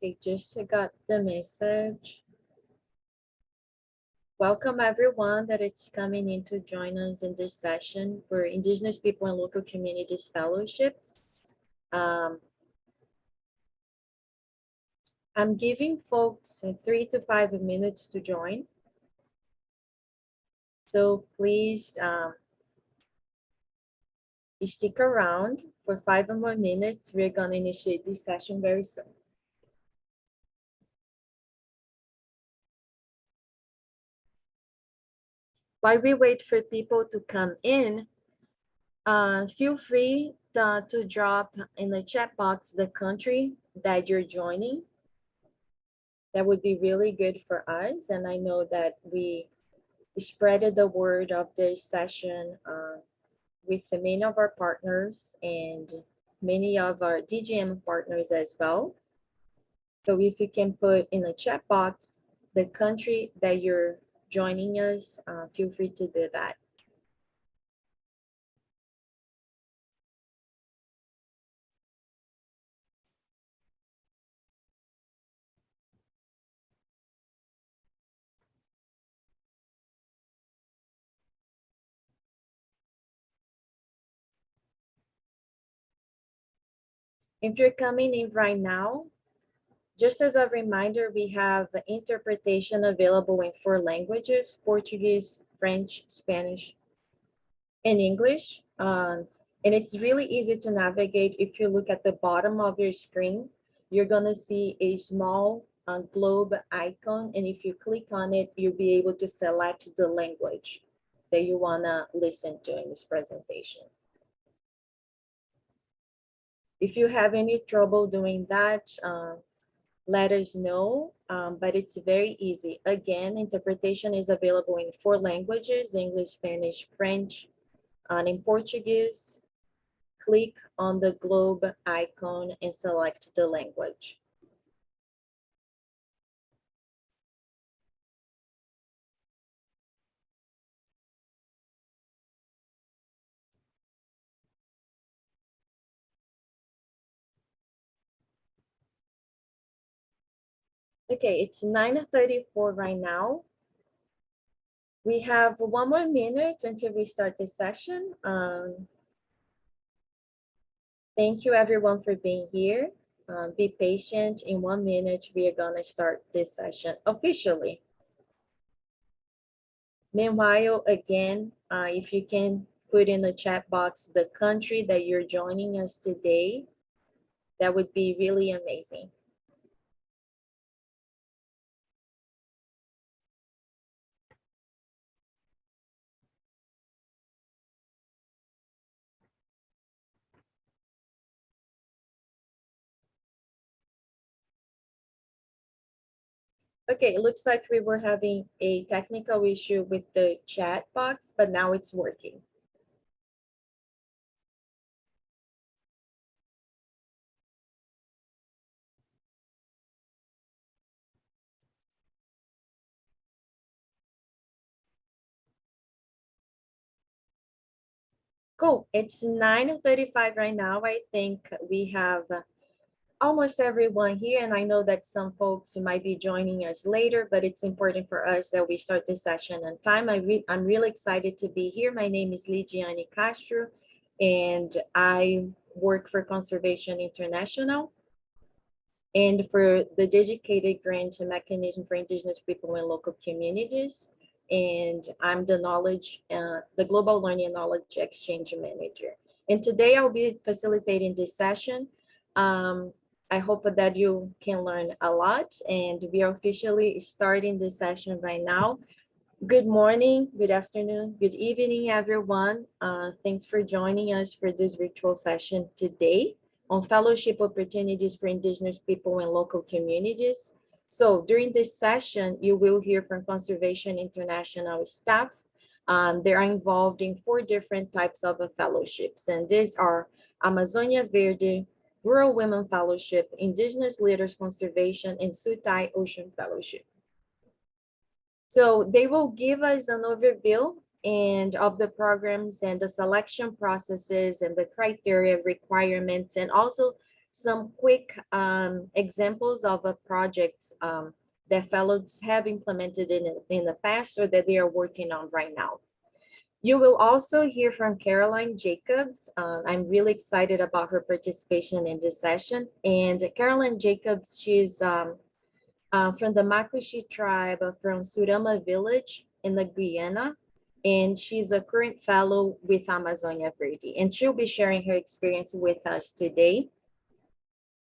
They just got the message. Welcome everyone that it's coming in to join us in this session for Indigenous People and Local Communities Fellowships. Um, I'm giving folks 3 to 5 minutes to join. So please stick around for 5 more minutes. We're gonna initiate this session very soon. While we wait for people to come in, feel free to drop in the chat box the country that you're joining. That would be really good for us. And I know that we spreaded the word of this session with many of our partners and many of our DGM partners as well. So if you can put in the chat box the country that you're joining us, feel free to do that. If you're coming in right now, just as a reminder, we have interpretation available in 4 languages: Portuguese, French, Spanish, and English. And it's really easy to navigate. If you look at the bottom of your screen, you're gonna see a small globe icon. And if you click on it, you'll be able to select the language that you wanna listen to in this presentation. If you have any trouble doing that, let us know, but it's very easy. Again, interpretation is available in 4 languages: English, Spanish, French, and in Portuguese. Click on the globe icon and select the language. Okay, it's 9:34 right now. We have 1 more minute until we start the session. Thank you everyone for being here. Be patient. In 1 minute, we are gonna start this session officially. Meanwhile, again, if you can put in the chat box the country that you're joining us today, that would be really amazing. Okay, it looks like we were having a technical issue with the chat box, but now it's working. Cool, it's 9:35 right now. I think we have almost everyone here, and I know that some folks might be joining us later, but it's important for us that we start this session on time. I'm really excited to be here. My name is Ligiane Castro, and I work for Conservation International and for the dedicated grant mechanism for Indigenous people and local communities. And I'm the Global Learning and Knowledge Exchange Manager. And today I'll be facilitating this session. I hope that you can learn a lot, and we are officially starting this session right now. Good morning, good afternoon, good evening, everyone. Thanks for joining us for this virtual session today on fellowship opportunities for Indigenous people and local communities. So during this session, you will hear from Conservation International staff. They are involved in 4 different types of fellowships, and these are Amazonia Verde, Rural Women Fellowship, Indigenous Leaders Conservation, and Sutai Ocean Fellowship. So they will give us an overview and of the programs and the selection processes and the criteria requirements, and also some quick examples of a projects that fellows have implemented in the past or that they are working on right now. You will also hear from Caroline Jacobs. I'm really excited about her participation in this session. And Caroline Jacobs, she's from the Makushi tribe from Surama village in the Guyana. And she's a current fellow with Amazonia Verde. And she'll be sharing her experience with us today.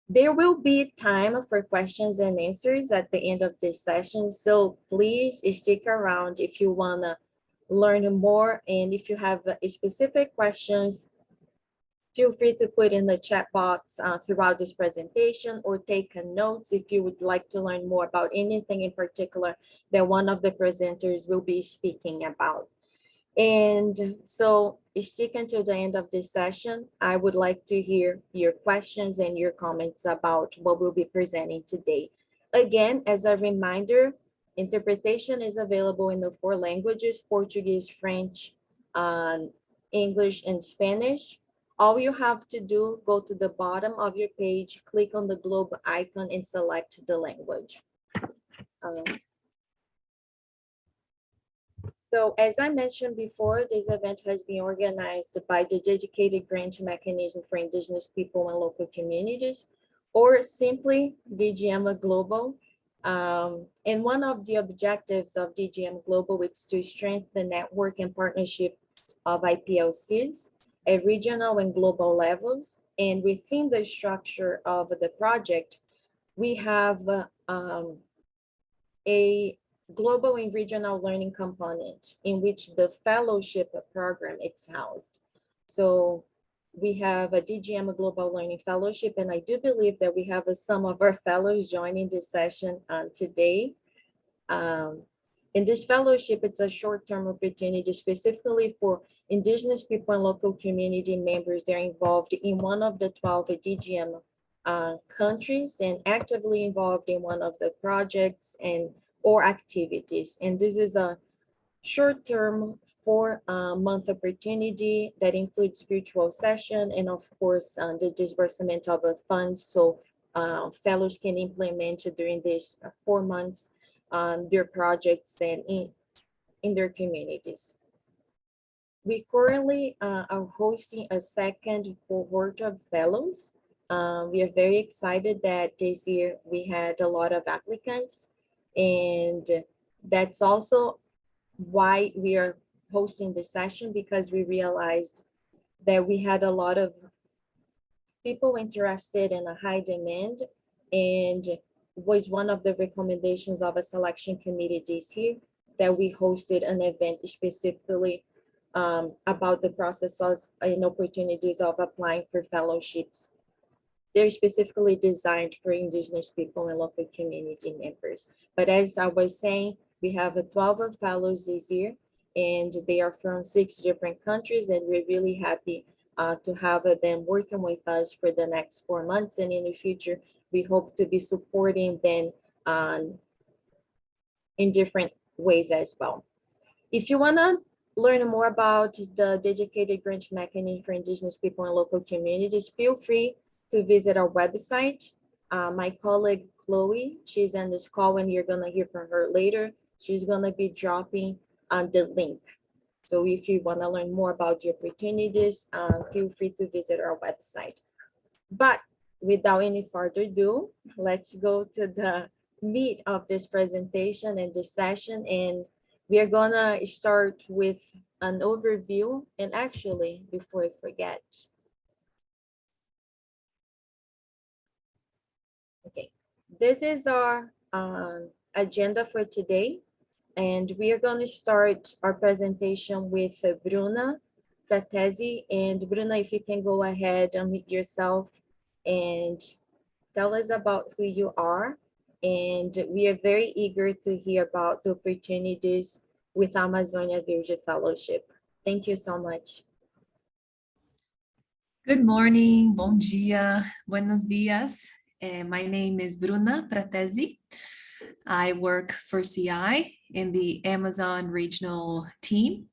There will be time for questions and answers at the end of this session. So please stick around if you wanna learn more. And if you have specific questions, feel free to put in the chat box throughout this presentation or take notes if you would like to learn more about anything in particular that one of the presenters will be speaking about. And so stick until the end of this session. I would like to hear your questions and your comments about what we'll be presenting today. Again, as a reminder, interpretation is available in the 4 languages: Portuguese, French, English, and Spanish. All you have to do, go to the bottom of your page, click on the globe icon and select the language. So as I mentioned before, this event has been organized by the Dedicated Grant Mechanism for Indigenous People and Local Communities, or simply DGM Global. And one of the objectives of DGM Global is to strengthen the network and partnerships of IPLCs at regional and global levels. And within the structure of the project, we have a global and regional learning component in which the fellowship program is housed. So we have a DGM Global Learning Fellowship, and I do believe that we have some of our fellows joining this session today. In this fellowship, it's a short-term opportunity specifically for Indigenous people and local community members that are involved in one of the 12 DGM countries and actively involved in one of the projects or activities. And this is a short-term 4-month opportunity that includes virtual session and of course the disbursement of funds, so fellows can implement during these 4 months their projects and in their communities. We currently are hosting a second cohort of fellows. We are very excited that this year we had a lot of applicants, and that's also why we are hosting the session, because we realized that we had a lot of people interested in a high demand, and was one of the recommendations of a selection committee this year that we hosted an event specifically about the process and opportunities of applying for fellowships. They're specifically designed for Indigenous people and local community members. But as I was saying, we have 12 fellows this year, and they are from 6 different countries, and we're really happy to have them working with us for the next 4 months. And in the future, we hope to be supporting them in different ways as well. If you want to learn more about the Dedicated Grant Mechanism for Indigenous people and local communities, feel free to visit our website. My colleague Chloe, she's on this call and you're gonna hear from her later. She's gonna be dropping the link. So if you wanna learn more about the opportunities, feel free to visit our website. But without any further ado, let's go to the meat of this presentation and this session. And we are gonna start with an overview. And actually, before I forget, okay, this is our agenda for today. And we are going to start our presentation with Bruna Fratesi. And Bruna, if you can go ahead and meet yourself and tell us about who you are. And we are very eager to hear about the opportunities with Amazonia Verde Fellowship. Thank you so much. Good morning, bom dia, buenos dias. My name is Bruna Fratesi. I work for CI in the Amazon regional team,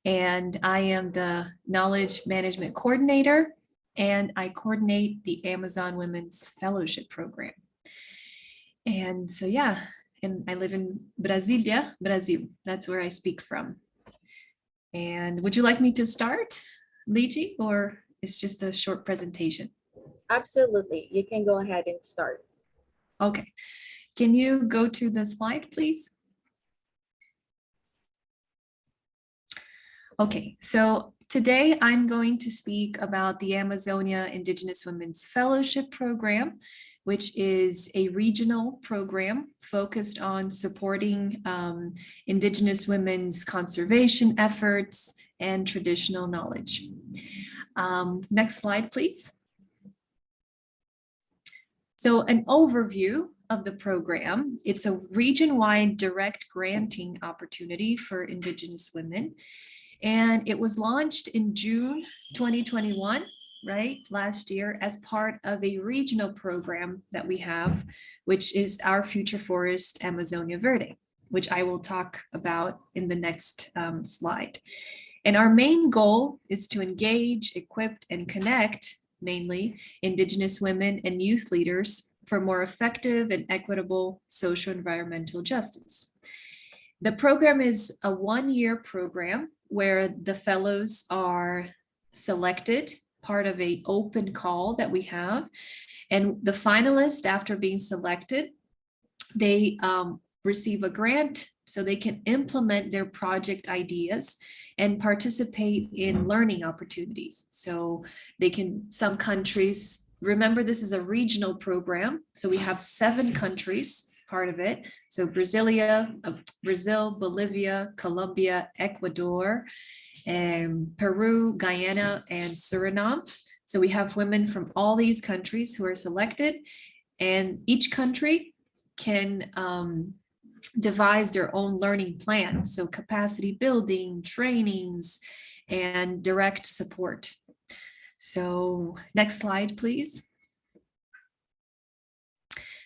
and I am the knowledge management coordinator and I coordinate the Amazon Women's Fellowship Program. And so, yeah, and I live in Brasilia, Brazil. That's where I speak from. And would you like me to start, Liji, or it's just a short presentation? Absolutely. You can go ahead and start. Okay. Can you go to the slide, please? Okay, so today I'm going to speak about the Amazonia Indigenous Women's Fellowship Program, which is a regional program focused on supporting Indigenous women's conservation efforts and traditional knowledge. Next slide, please. So an overview of the program, it's a region-wide direct granting opportunity for Indigenous women. And it was launched in June 2021, right, last year, as part of a regional program that we have, which is our Future Forest Amazonia Verde, which I will talk about in the next slide. And our main goal is to engage, equip, and connect mainly Indigenous women and youth leaders for more effective and equitable social environmental justice. The program is a one-year program where the fellows are selected, part of an open call that we have. And the finalists, after being selected, they receive a grant so they can implement their project ideas and participate in learning opportunities. So they can, some countries, remember this is a regional program, so we have 7 countries part of it. So Brazil, Bolivia, Colombia, Ecuador, and Peru, Guyana, and Suriname. So we have women from all these countries who are selected, and each country can devise their own learning plan. So capacity building, trainings, and direct support. So next slide, please.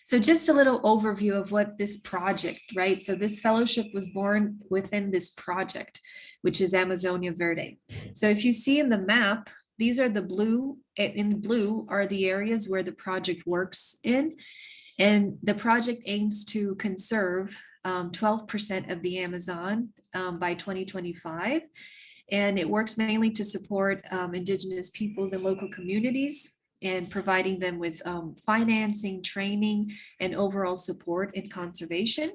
So just a little overview of what this project, right? So this fellowship was born within this project, which is Amazonia Verde. So if you see in the map, these are the blue, in blue are the areas where the project works in. And the project aims to conserve 12% of the Amazon by 2025. And it works mainly to support Indigenous peoples and local communities, and providing them with financing, training, and overall support in conservation.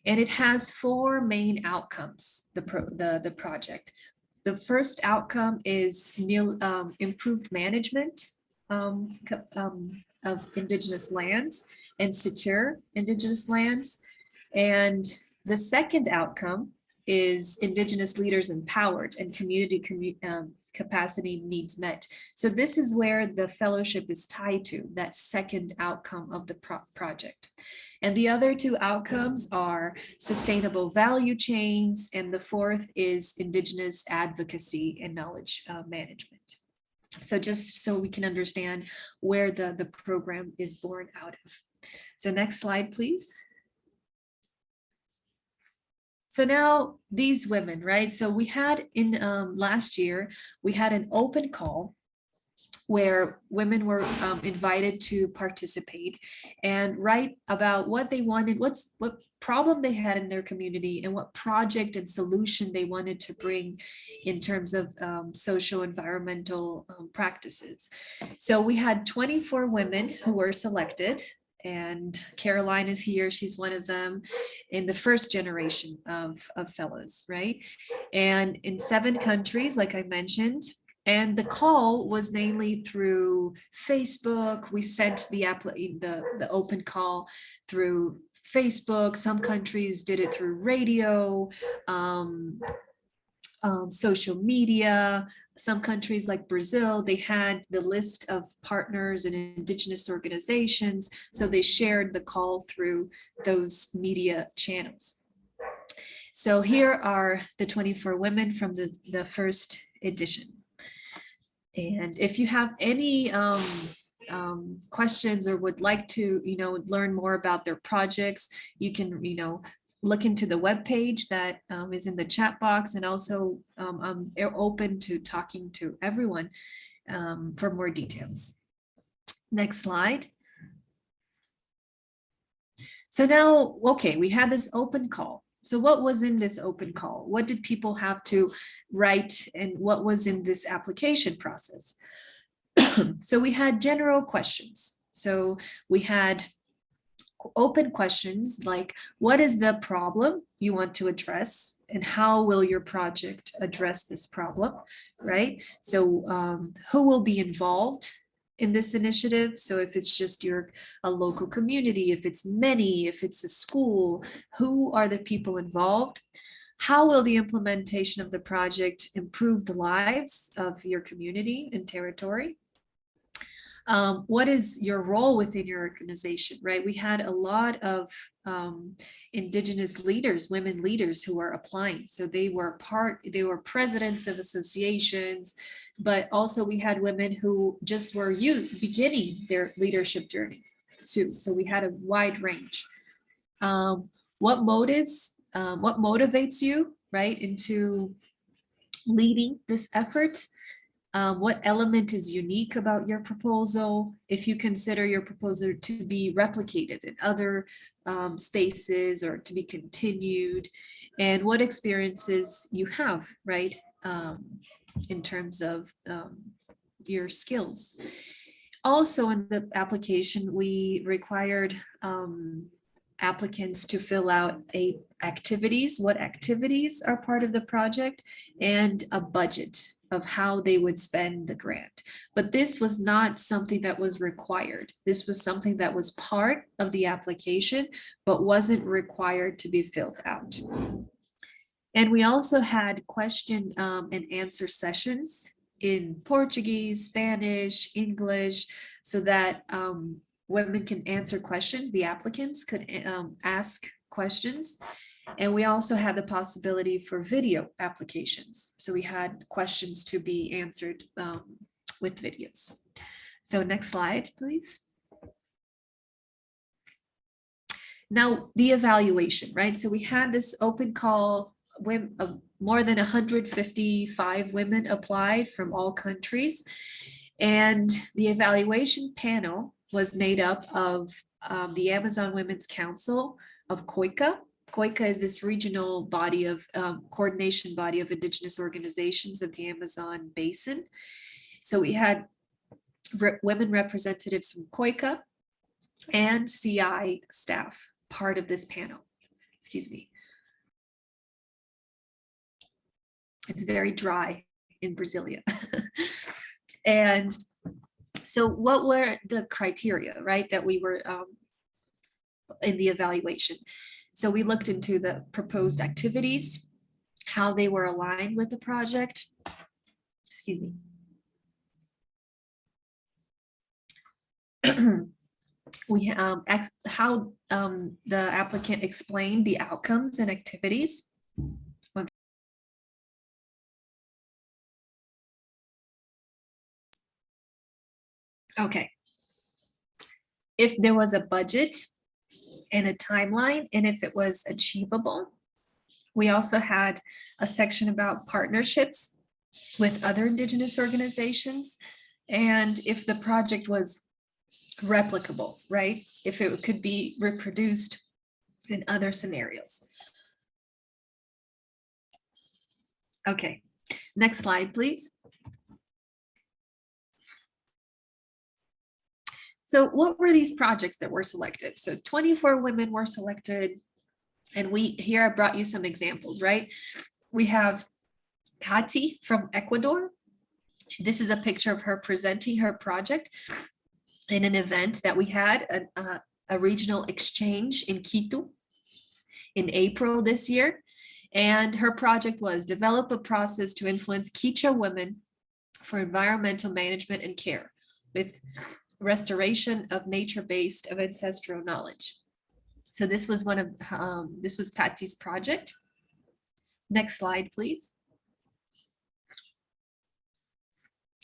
And it has 4 main outcomes, the project. The first outcome is improved management of Indigenous lands and secure Indigenous lands. And the second outcome is Indigenous leaders empowered and community capacity needs met. So this is where the fellowship is tied to, that second outcome of the project. And the other 2 outcomes are sustainable value chains, and the fourth is Indigenous advocacy and knowledge management. So just so we can understand where the program is born out of. So next slide, please. So now these women, right? So we had in last year, we had an open call where women were invited to participate and write about what they wanted, what problem they had in their community, and what project and solution they wanted to bring in terms of social environmental practices. So we had 24 women who were selected, and Caroline is here. She's one of them in the first generation of fellows, right? And in 7 countries, like I mentioned. And the call was mainly through Facebook. We sent the open call through Facebook. Some countries did it through radio, social media. Some countries like Brazil, they had the list of partners and Indigenous organizations. So they shared the call through those media channels. So here are the 24 women from the first edition. And if you have any questions or would like to, learn more about their projects, you can, look into the webpage that is in the chat box, and also I'm open to talking to everyone for more details. Next slide. So now, okay, we had this open call. So what was in this open call? What did people have to write, and what was in this application process? So we had general questions. So we had open questions like, what is the problem you want to address, and how will your project address this problem, right? So who will be involved in this initiative? So if it's just a local community, if it's many, if it's a school, who are the people involved? How will the implementation of the project improve the lives of your community and territory? What is your role within your organization, right? We had a lot of Indigenous leaders, women leaders who were applying. So they were presidents of associations, but also we had women who just were beginning their leadership journey too. So we had a wide range. What motivates you, right, into leading this effort? What element is unique about your proposal? If you consider your proposal to be replicated in other spaces or to be continued, and what experiences you have, right, in terms of your skills. Also in the application, we required applicants to fill out what activities are part of the project, and a budget of how they would spend the grant. But this was not something that was required. This was something that was part of the application, but wasn't required to be filled out. And we also had question and answer sessions in Portuguese, Spanish, English, so that women can answer questions. The applicants could ask questions. And we also had the possibility for video applications. So we had questions to be answered with videos. So next slide, please. Now the evaluation, right? So we had this open call, more than 155 women applied from all countries. And the evaluation panel was made up of the Amazon Women's Council of COICA. COICA is this regional body of coordination body of Indigenous organizations of the Amazon Basin. So we had women representatives from COICA and CI staff part of this panel. Excuse me. It's very dry in Brasilia. And so what were the criteria, right, that we were in the evaluation? So we looked into the proposed activities, how they were aligned with the project. Excuse me. We how the applicant explained the outcomes and activities. Okay. If there was a budget and a timeline, and if it was achievable. We also had a section about partnerships with other Indigenous organizations, and if the project was replicable, right? If it could be reproduced in other scenarios. Okay, next slide, please. So what were these projects that were selected? So 24 women were selected. And here I brought you some examples, right? We have Kati from Ecuador. This is a picture of her presenting her project in an event that we had, a regional exchange in Quito in April this year. And her project was develop a process to influence Quechua women for environmental management and care with restoration of nature-based of ancestral knowledge. So this was this was Tati's project. Next slide, please.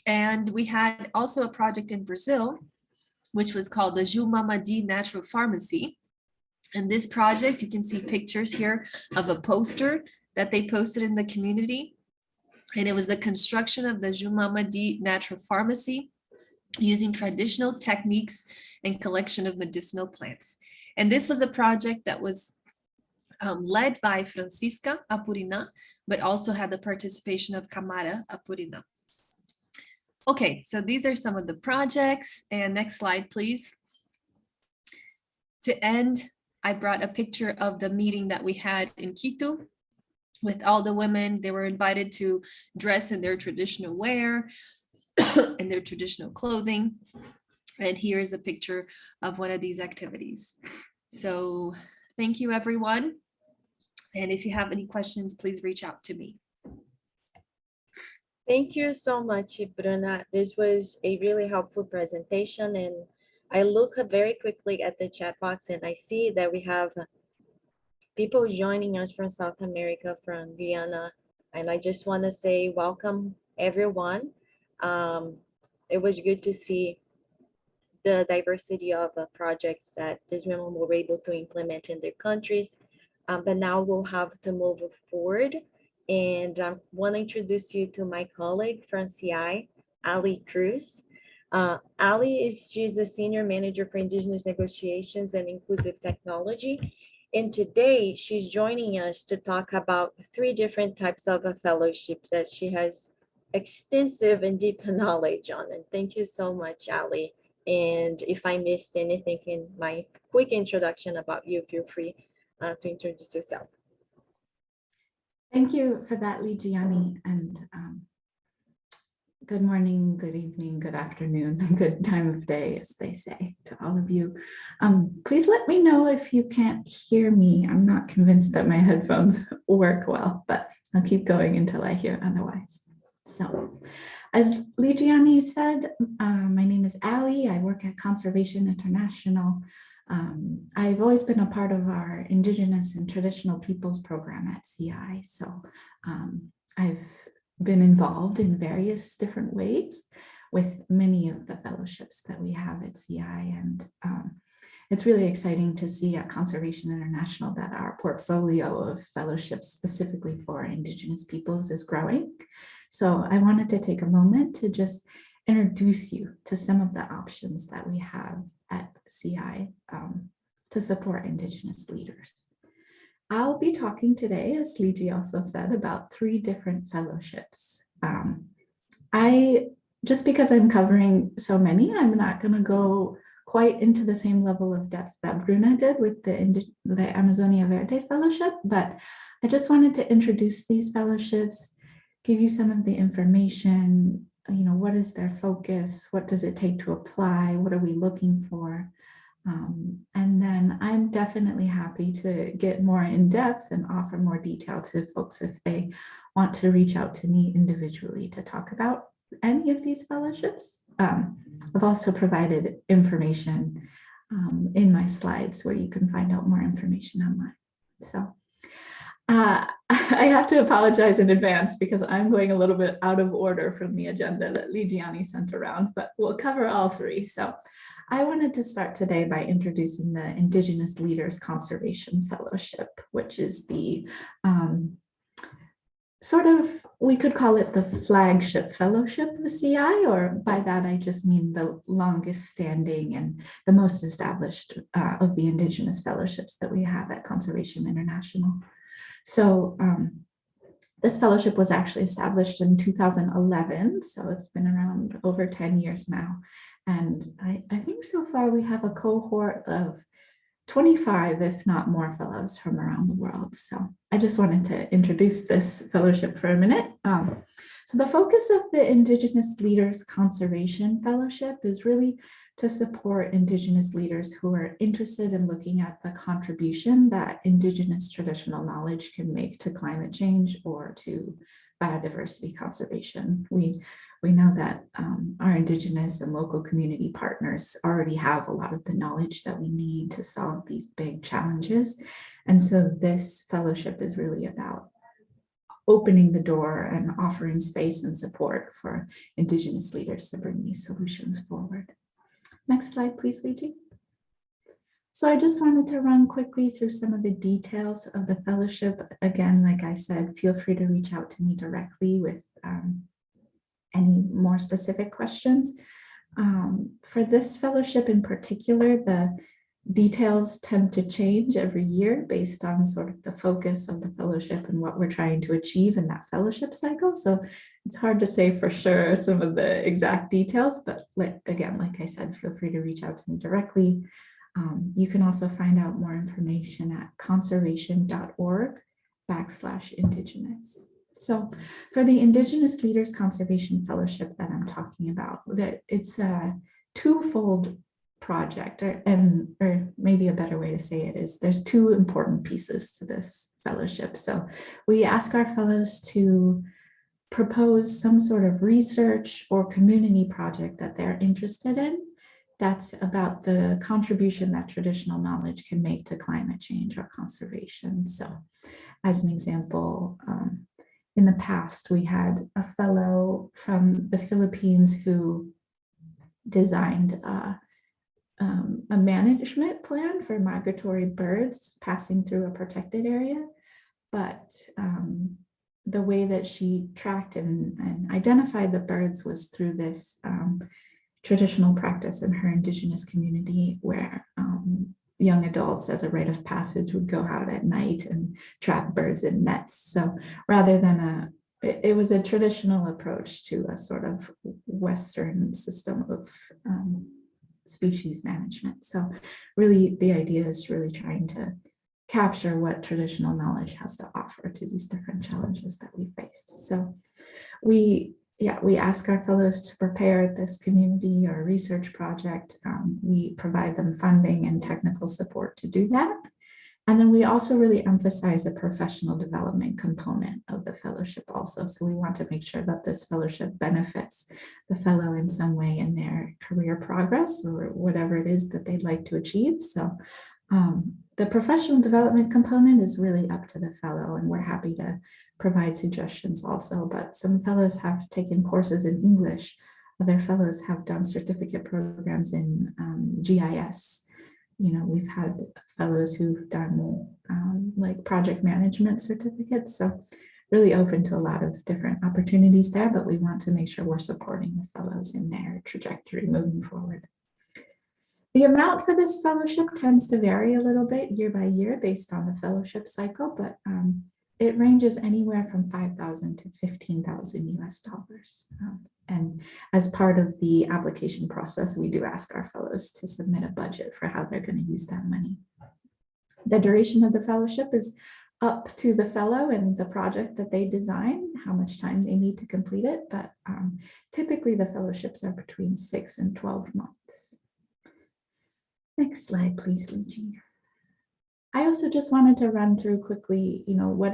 And we had also a project in Brazil, which was called the Jumamadi Natural Pharmacy. In this project, you can see pictures here of a poster that they posted in the community. And it was the construction of the Jumamadi Natural Pharmacy using traditional techniques and collection of medicinal plants. And this was a project that was led by Francisca Apurina, but also had the participation of Camara Apurina. Okay, so these are some of the projects. And next slide, please. To end, I brought a picture of the meeting that we had in Quito with all the women. They were invited to dress in their traditional wear and their traditional clothing. And here is a picture of one of these activities. So thank you, everyone. And if you have any questions, please reach out to me. Thank you so much, Bruna. This was a really helpful presentation, and I look very quickly at the chat box and I see that we have people joining us from South America, from Guyana, and I just want to say welcome, everyone. It was good to see the diversity of projects that these women were able to implement in their countries. But now we'll have to move forward. And I want to introduce you to my colleague from CI, Ali Cruz. Ali she's the Senior Manager for Indigenous Negotiations and Inclusive Technology. And today she's joining us to talk about 3 different types of fellowships that she has extensive and deep knowledge on. And thank you so much, Ali. And if I missed anything in my quick introduction about you, feel free to introduce yourself. Thank you for that, Ligiani, and good morning, good evening, good afternoon, good time of day, as they say, to all of you. Please let me know if you can't hear me. I'm not convinced that my headphones work well, but I'll keep going until I hear otherwise. So, as Ligiani said, my name is Ali. I work at Conservation International. I've always been a part of our Indigenous and Traditional Peoples program at CI. So I've been involved in various different ways with many of the fellowships that we have at CI. And it's really exciting to see at Conservation International that our portfolio of fellowships specifically for Indigenous peoples is growing. So I wanted to take a moment to just introduce you to some of the options that we have at CI to support Indigenous leaders. I'll be talking today, as Liji also said, about 3 different fellowships. Just because I'm covering so many, I'm not going to go quite into the same level of depth that Bruna did with the Amazonia Verde Fellowship, but I just wanted to introduce these fellowships, give you some of the information. What is their focus? What does it take to apply? What are we looking for? And then I'm definitely happy to get more in depth and offer more detail to folks if they want to reach out to me individually to talk about any of these fellowships. I've also provided information in my slides where you can find out more information online. So I have to apologize in advance because I'm going a little bit out of order from the agenda that Ligiani sent around, but we'll cover all 3. So I wanted to start today by introducing the Indigenous Leaders Conservation Fellowship, which is the we could call it the flagship fellowship of CI, or by that I just mean the longest standing and the most established of the Indigenous fellowships that we have at Conservation International. So this fellowship was actually established in 2011, so it's been around over 10 years now. And I think so far we have a cohort of 25, if not more, fellows from around the world. So I just wanted to introduce this fellowship for a minute. So the focus of the Indigenous Leaders Conservation Fellowship is really to support Indigenous leaders who are interested in looking at the contribution that Indigenous traditional knowledge can make to climate change or to biodiversity conservation. We know that our Indigenous and local community partners already have a lot of the knowledge that we need to solve these big challenges. And so this fellowship is really about opening the door and offering space and support for Indigenous leaders to bring these solutions forward. Next slide, please, Liji. So I just wanted to run quickly through some of the details of the fellowship. Again, like I said, feel free to reach out to me directly with any more specific questions. For this fellowship in particular, the details tend to change every year based on sort of the focus of the fellowship and what we're trying to achieve in that fellowship cycle. So it's hard to say for sure some of the exact details, but again, like I said, feel free to reach out to me directly. You can also find out more information at conservation.org/Indigenous. So for the Indigenous Leaders Conservation Fellowship that I'm talking about, that it's a twofold project, or maybe a better way to say it is there's two important pieces to this fellowship. So we ask our fellows to propose some sort of research or community project that they're interested in that's about the contribution that traditional knowledge can make to climate change or conservation. So as an example, in the past, we had a fellow from the Philippines who designed a management plan for migratory birds passing through a protected area. But the way that she tracked and identified the birds was through this traditional practice in her Indigenous community where young adults as a rite of passage would go out at night and trap birds in nets. So rather than it was a traditional approach to a sort of Western system of species management. So really the idea is really trying to capture what traditional knowledge has to offer to these different challenges that we face. So we ask our fellows to prepare this community or research project. We provide them funding and technical support to do that. And then we also really emphasize a professional development component of the fellowship also. So we want to make sure that this fellowship benefits the fellow in some way in their career progress or whatever it is that they'd like to achieve. So the professional development component is really up to the fellow, and we're happy to provide suggestions also, but some fellows have taken courses in English. Other fellows have done certificate programs in GIS. You know, we've had fellows who've done like project management certificates. So really open to a lot of different opportunities there, but we want to make sure we're supporting the fellows in their trajectory moving forward. The amount for this fellowship tends to vary a little bit year by year based on the fellowship cycle, but it ranges anywhere from $5,000 to $15,000 US. And as part of the application process, we do ask our fellows to submit a budget for how they're going to use that money. The duration of the fellowship is up to the fellow and the project that they design, how much time they need to complete it, but typically the fellowships are between 6 and 12 months. Next slide, please, Lychee. I also just wanted to run through quickly, you know, what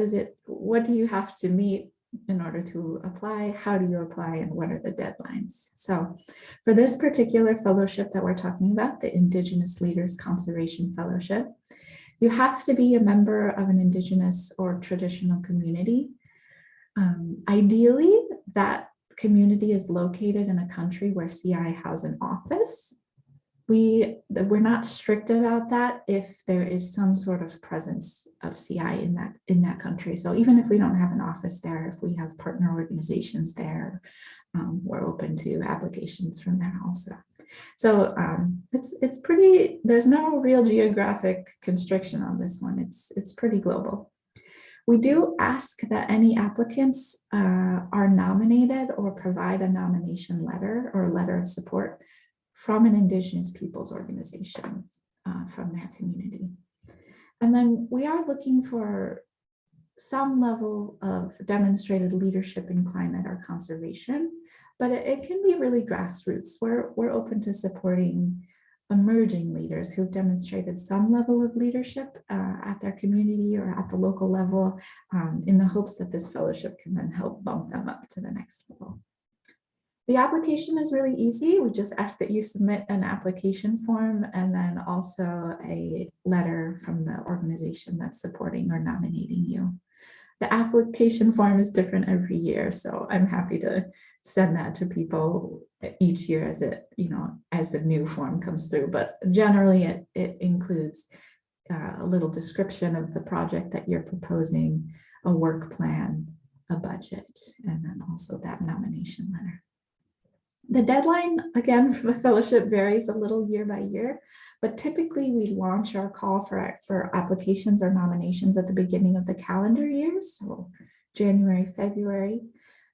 do you have to meet in order to apply? How do you apply, and what are the deadlines? So for this particular fellowship that we're talking about, the Indigenous Leaders Conservation Fellowship, you have to be a member of an Indigenous or traditional community. Ideally, that community is located in a country where CI has an office. We're not strict about that if there is some sort of presence of CI in that country. So even if we don't have an office there, if we have partner organizations there, we're open to applications from there also. So it's pretty, there's no real geographic constriction on this one. It's pretty global. We do ask that any applicants are nominated or provide a nomination letter or a letter of support from an Indigenous peoples organization from their community. And then we are looking for some level of demonstrated leadership in climate or conservation, but it can be really grassroots. We're open to supporting emerging leaders who've demonstrated some level of leadership at their community or at the local level in the hopes that this fellowship can then help bump them up to the next level. The application is really easy. We just ask that you submit an application form and then also a letter from the organization that's supporting or nominating you. The application form is different every year, so I'm happy to send that to people each year as as the new form comes through, but generally it includes a little description of the project that you're proposing, a work plan, a budget, and then also that nomination letter. The deadline, again, for the fellowship varies a little year by year, but typically we launch our call for applications or nominations at the beginning of the calendar year, so January, February.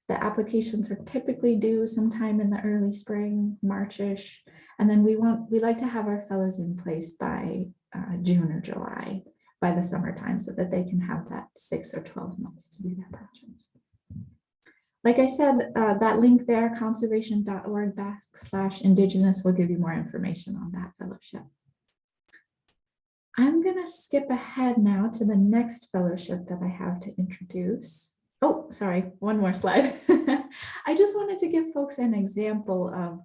The applications are typically due sometime in the early spring, March-ish, and then we like to have our fellows in place by June or July, by the summertime, so that they can have that 6 or 12 months to do their projects. Like I said, that link there, conservation.org/Indigenous, will give you more information on that fellowship. I'm going to skip ahead now to the next fellowship that I have to introduce. Oh, sorry, one more slide. I just wanted to give folks an example of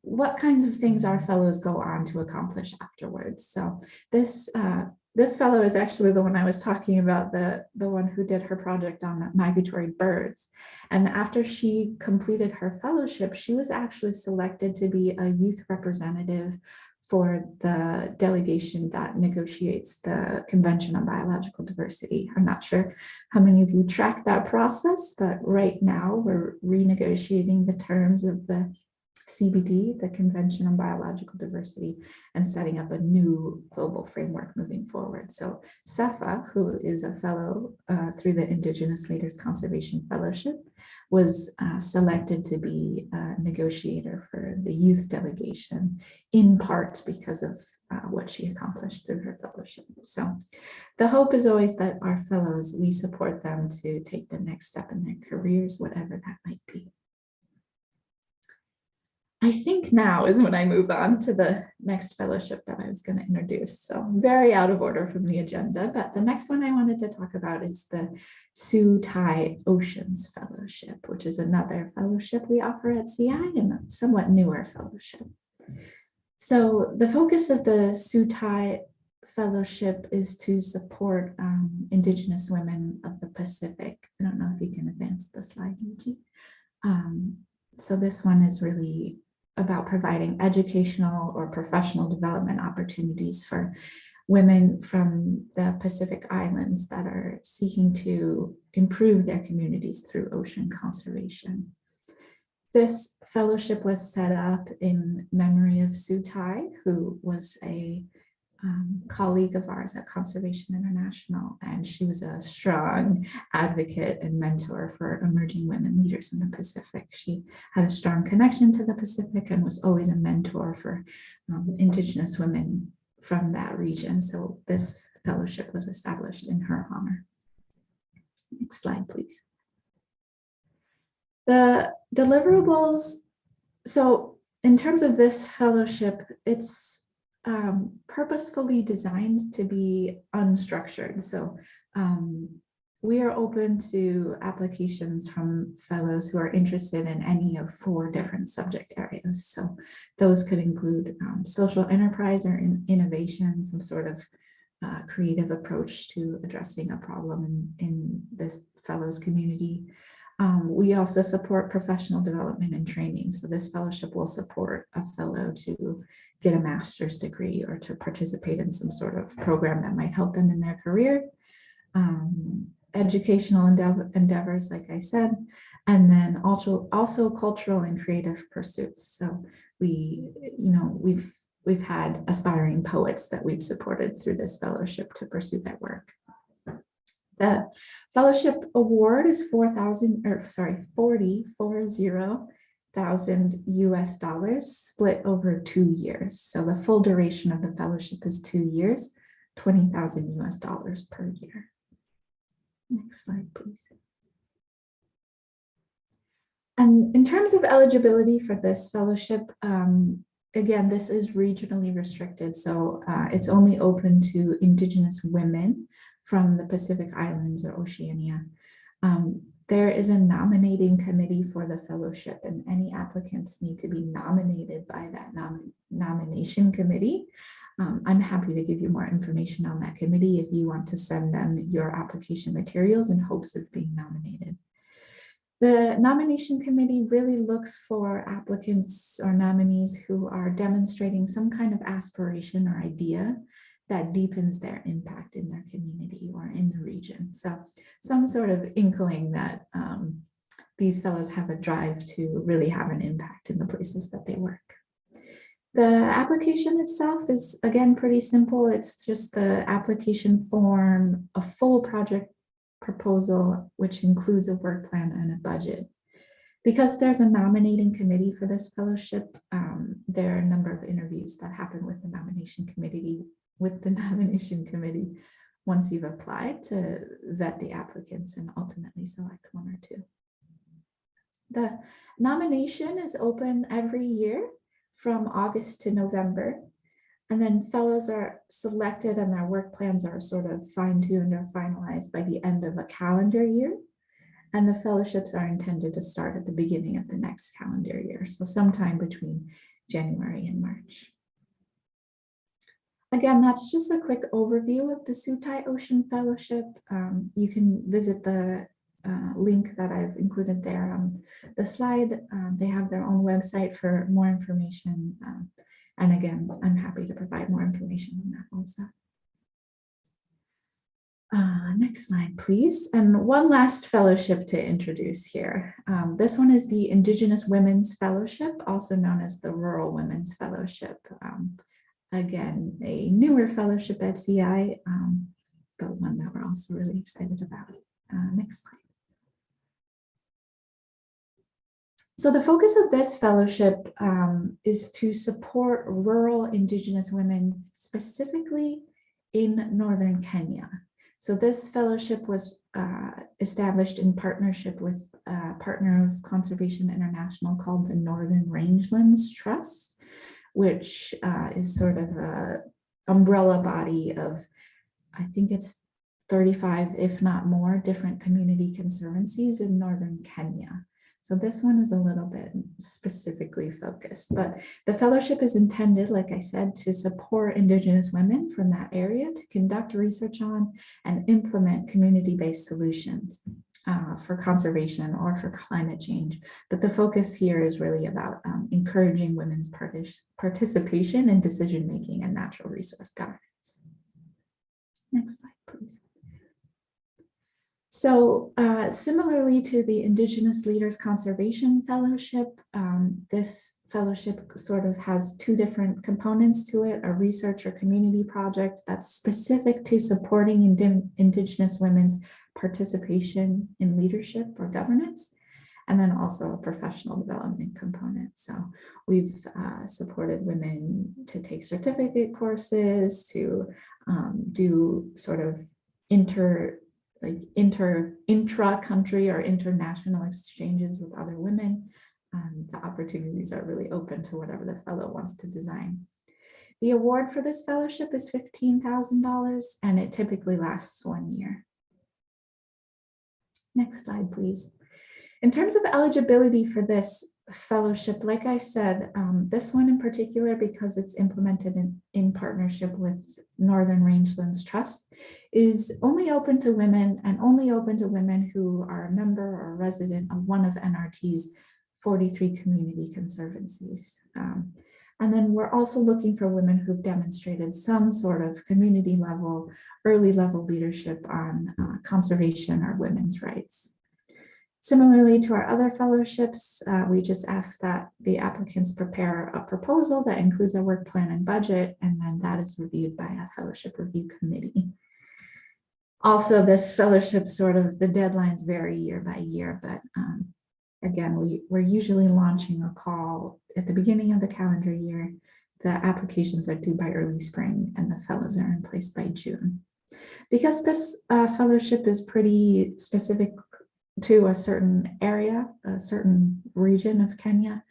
what kinds of things our fellows go on to accomplish afterwards. So this fellow is actually the one I was talking about, the one who did her project on migratory birds. And after she completed her fellowship, she was actually selected to be a youth representative for the delegation that negotiates the Convention on Biological Diversity. I'm not sure how many of you track that process, but right now we're renegotiating the terms of the CBD, the Convention on Biological Diversity, and setting up a new global framework moving forward. So Safa, who is a fellow through the Indigenous Leaders Conservation Fellowship, was selected to be a negotiator for the youth delegation, in part because of what she accomplished through her fellowship. So the hope is always that our fellows, we support them to take the next step in their careers, whatever that might be. I think now is when I move on to the next fellowship that I was going to introduce. So very out of order from the agenda, but the next one I wanted to talk about is the Sioux Tai Oceans Fellowship, which is another fellowship we offer at CI and a somewhat newer fellowship. So the focus of the Sioux Tai Fellowship is to support Indigenous women of the Pacific. I don't know if you can advance the slide, Luigi. So this one is really about providing educational or professional development opportunities for women from the Pacific Islands that are seeking to improve their communities through ocean conservation. This fellowship was set up in memory of Sioux Tai, who was a colleague of ours at Conservation International, and she was a strong advocate and mentor for emerging women leaders in the Pacific. She had a strong connection to the Pacific and was always a mentor for Indigenous women from that region. So this fellowship was established in her honor. Next slide, please. The deliverables. So in terms of this fellowship, it's purposefully designed to be unstructured. So we are open to applications from fellows who are interested in any of 4 different subject areas. So those could include social enterprise or innovation, some sort of creative approach to addressing a problem in this fellows community. We also support professional development and training. So this fellowship will support a fellow to get a master's degree or to participate in some sort of program that might help them in their career. Educational endeavors, like I said, and then also cultural and creative pursuits. So we've had aspiring poets that we've supported through this fellowship to pursue their work. The fellowship award is $40,000 US split over 2 years. So the full duration of the fellowship is 2 years, $20,000 US per year. Next slide, please. And in terms of eligibility for this fellowship, again, this is regionally restricted. So it's only open to Indigenous women from the Pacific Islands or Oceania. There is a nominating committee for the fellowship, and any applicants need to be nominated by that nomination committee. I'm happy to give you more information on that committee if you want to send them your application materials in hopes of being nominated. The nomination committee really looks for applicants or nominees who are demonstrating some kind of aspiration or idea that deepens their impact in their community or in the region. So some sort of inkling that these fellows have a drive to really have an impact in the places that they work. The application itself is, again, pretty simple. It's just the application form, a full project proposal, which includes a work plan and a budget. Because there's a nominating committee for this fellowship, there are a number of interviews that happen with the nomination committee once you've applied to vet the applicants and ultimately select one or two. The nomination is open every year from August to November, and then fellows are selected and their work plans are sort of fine-tuned or finalized by the end of a calendar year. And the fellowships are intended to start at the beginning of the next calendar year, so sometime between January and March. Again, that's just a quick overview of the Sutai Ocean Fellowship. You can visit the link that I've included there on the slide. They have their own website for more information. And again, I'm happy to provide more information on that also. Next slide, please. And one last fellowship to introduce here. This one is the Indigenous Women's Fellowship, also known as the Rural Women's Fellowship. Again, a newer fellowship at CI, but one that we're also really excited about. Next slide. So the focus of this fellowship is to support rural Indigenous women, specifically in northern Kenya. So this fellowship was established in partnership with a partner of Conservation International called the Northern Rangelands Trust, which is sort of an umbrella body of, I think it's 35, if not more, different community conservancies in northern Kenya. So this one is a little bit specifically focused, but the fellowship is intended, like I said, to support Indigenous women from that area to conduct research on and implement community-based solutions for conservation or for climate change. But the focus here is really about encouraging women's participation in decision-making and natural resource governance. Next slide, please. So similarly to the Indigenous Leaders Conservation Fellowship, this fellowship sort of has two different components to it, a research or community project that's specific to supporting Indigenous women's participation in leadership or governance, and then also a professional development component. So we've supported women to take certificate courses, to do sort of intra-country or international exchanges with other women. The opportunities are really open to whatever the fellow wants to design. The award for this fellowship is $15,000 and it typically lasts 1 year. Next slide, please. In terms of eligibility for this fellowship, like I said, this one in particular, because it's implemented in partnership with Northern Rangelands Trust, is only open to women and only open to women who are a member or resident of one of NRT's 43 community conservancies. And then we're also looking for women who've demonstrated some sort of community level, early level leadership on conservation or women's rights. Similarly to our other fellowships, we just ask that the applicants prepare a proposal that includes a work plan and budget, and then that is reviewed by a fellowship review committee. Also, this fellowship the deadlines vary year by year, but again, we're usually launching a call at the beginning of the calendar year. The applications are due by early spring and the fellows are in place by June. Because this fellowship is pretty specific to a certain area, a certain region of Kenya,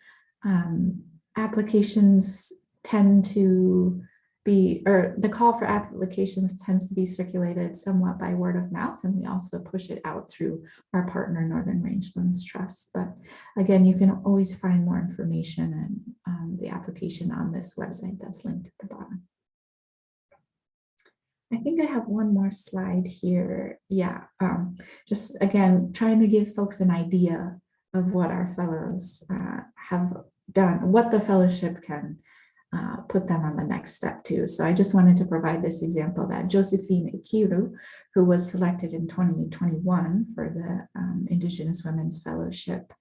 applications tend to be, or the call for applications tends to be circulated somewhat by word of mouth, and we also push it out through our partner Northern Rangelands Trust. But again, you can always find more information and the application on this website that's linked at the bottom. I think I have one more slide here. Yeah, just again, trying to give folks an idea of what our fellows have done, what the fellowship can put them on the next step to. So I just wanted to provide this example that Josephine Ikiru, who was selected in 2021 for the Indigenous Women's Fellowship,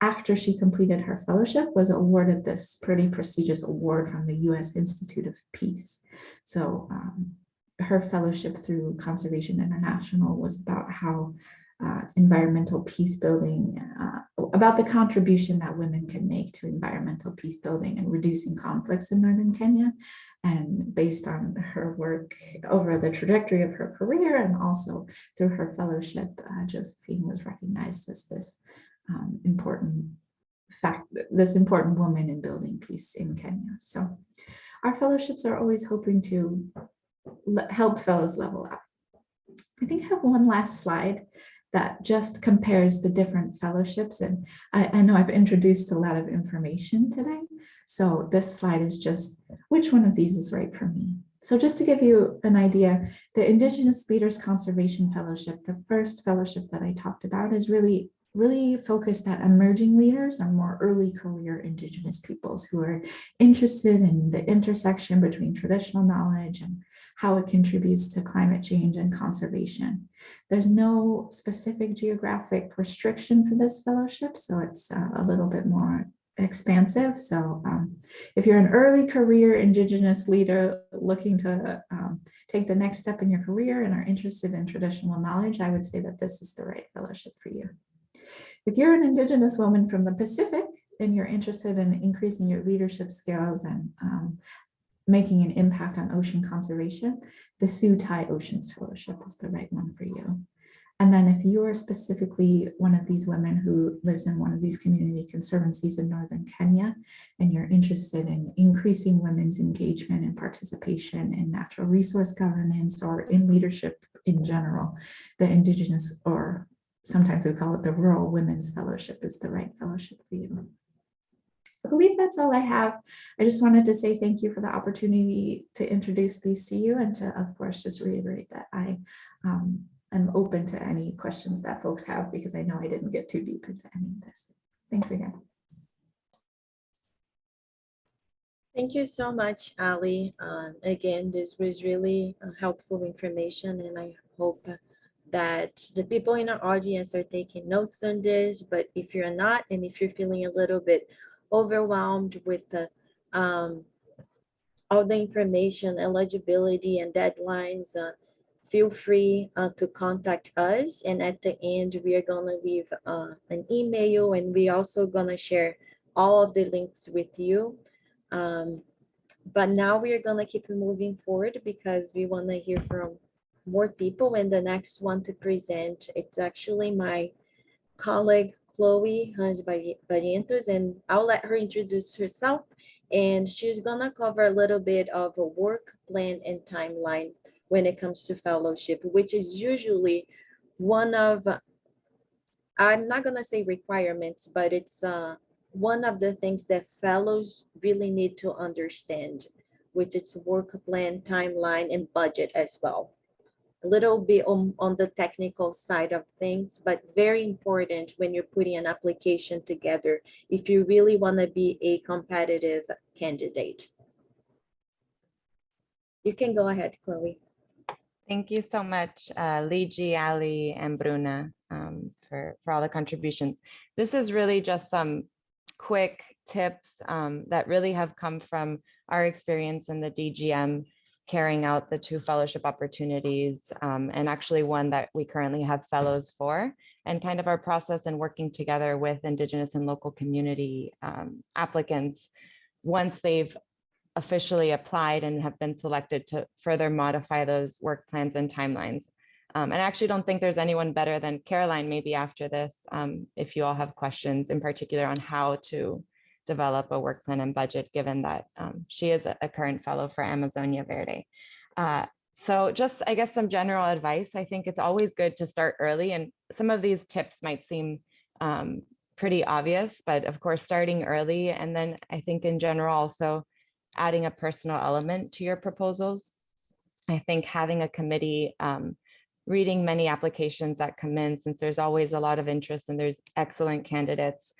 after she completed her fellowship, was awarded this pretty prestigious award from the U.S. Institute of Peace. So her fellowship through Conservation International was about how environmental peace building, about the contribution that women can make to environmental peace building and reducing conflicts in northern Kenya. And based on her work over the trajectory of her career and also through her fellowship, Josephine was recognized as this important woman in building peace in Kenya. So our fellowships are always hoping to help fellows level up. I think I have one last slide that just compares the different fellowships. And I know I've introduced a lot of information today. So this slide is just which one of these is right for me. So just to give you an idea, the Indigenous Leaders Conservation Fellowship, the first fellowship that I talked about, is really focused at emerging leaders or more early career Indigenous peoples who are interested in the intersection between traditional knowledge and how it contributes to climate change and conservation. There's no specific geographic restriction for this fellowship, so it's a little bit more expansive. So if you're an early career Indigenous leader looking to take the next step in your career and are interested in traditional knowledge, I would say that this is the right fellowship for you. If you're an Indigenous woman from the Pacific and you're interested in increasing your leadership skills and making an impact on ocean conservation, the Sioux Tai Oceans Fellowship is the right one for you. And then if you are specifically one of these women who lives in one of these community conservancies in northern Kenya, and you're interested in increasing women's engagement and participation in natural resource governance or in leadership in general, the Indigenous, or sometimes we call it the Rural Women's Fellowship, is the right fellowship for you. I believe that's all I have. I just wanted to say thank you for the opportunity to introduce these to you, and to, of course, just reiterate that I am open to any questions that folks have, because I know I didn't get too deep into any of this. Thanks again. Thank you so much, Ali. Again, this was really helpful information, and I hope that the people in our audience are taking notes on this. But if you're not, and if you're feeling a little bit overwhelmed with the all the information, eligibility, and deadlines, feel free to contact us. And at the end, we are going to leave an email, and we also going to share all of the links with you. But now we are going to keep moving forward because we want to hear from more people. And the next one to present, it's actually my colleague, Chloe Hans Barrientos, and I'll let her introduce herself. And she's going to cover a little bit of a work plan and timeline when it comes to fellowship, which is usually one of, I'm not going to say requirements, but it's one of the things that fellows really need to understand, which is work plan, timeline, and budget as well. A little bit on the technical side of things, but very important when you're putting an application together if you really want to be a competitive candidate. You can go ahead, Chloe. Thank you so much, Liji, Ali, and Bruna, for all the contributions. This is really just some quick tips that really have come from our experience in the DGM, carrying out the 2 fellowship opportunities, and actually one that we currently have fellows for, and kind of our process and working together with Indigenous and local community applicants once they've officially applied and have been selected to further modify those work plans and timelines. And I actually don't think there's anyone better than Caroline maybe after this, if you all have questions in particular on how to develop a work plan and budget, given that she is a current fellow for Amazonia Verde. So just, I guess, some general advice. I think it's always good to start early, and some of these tips might seem pretty obvious, but of course, starting early. And then I think in general, also adding a personal element to your proposals. I think having a committee, reading many applications that come in, since there's always a lot of interest and there's excellent candidates,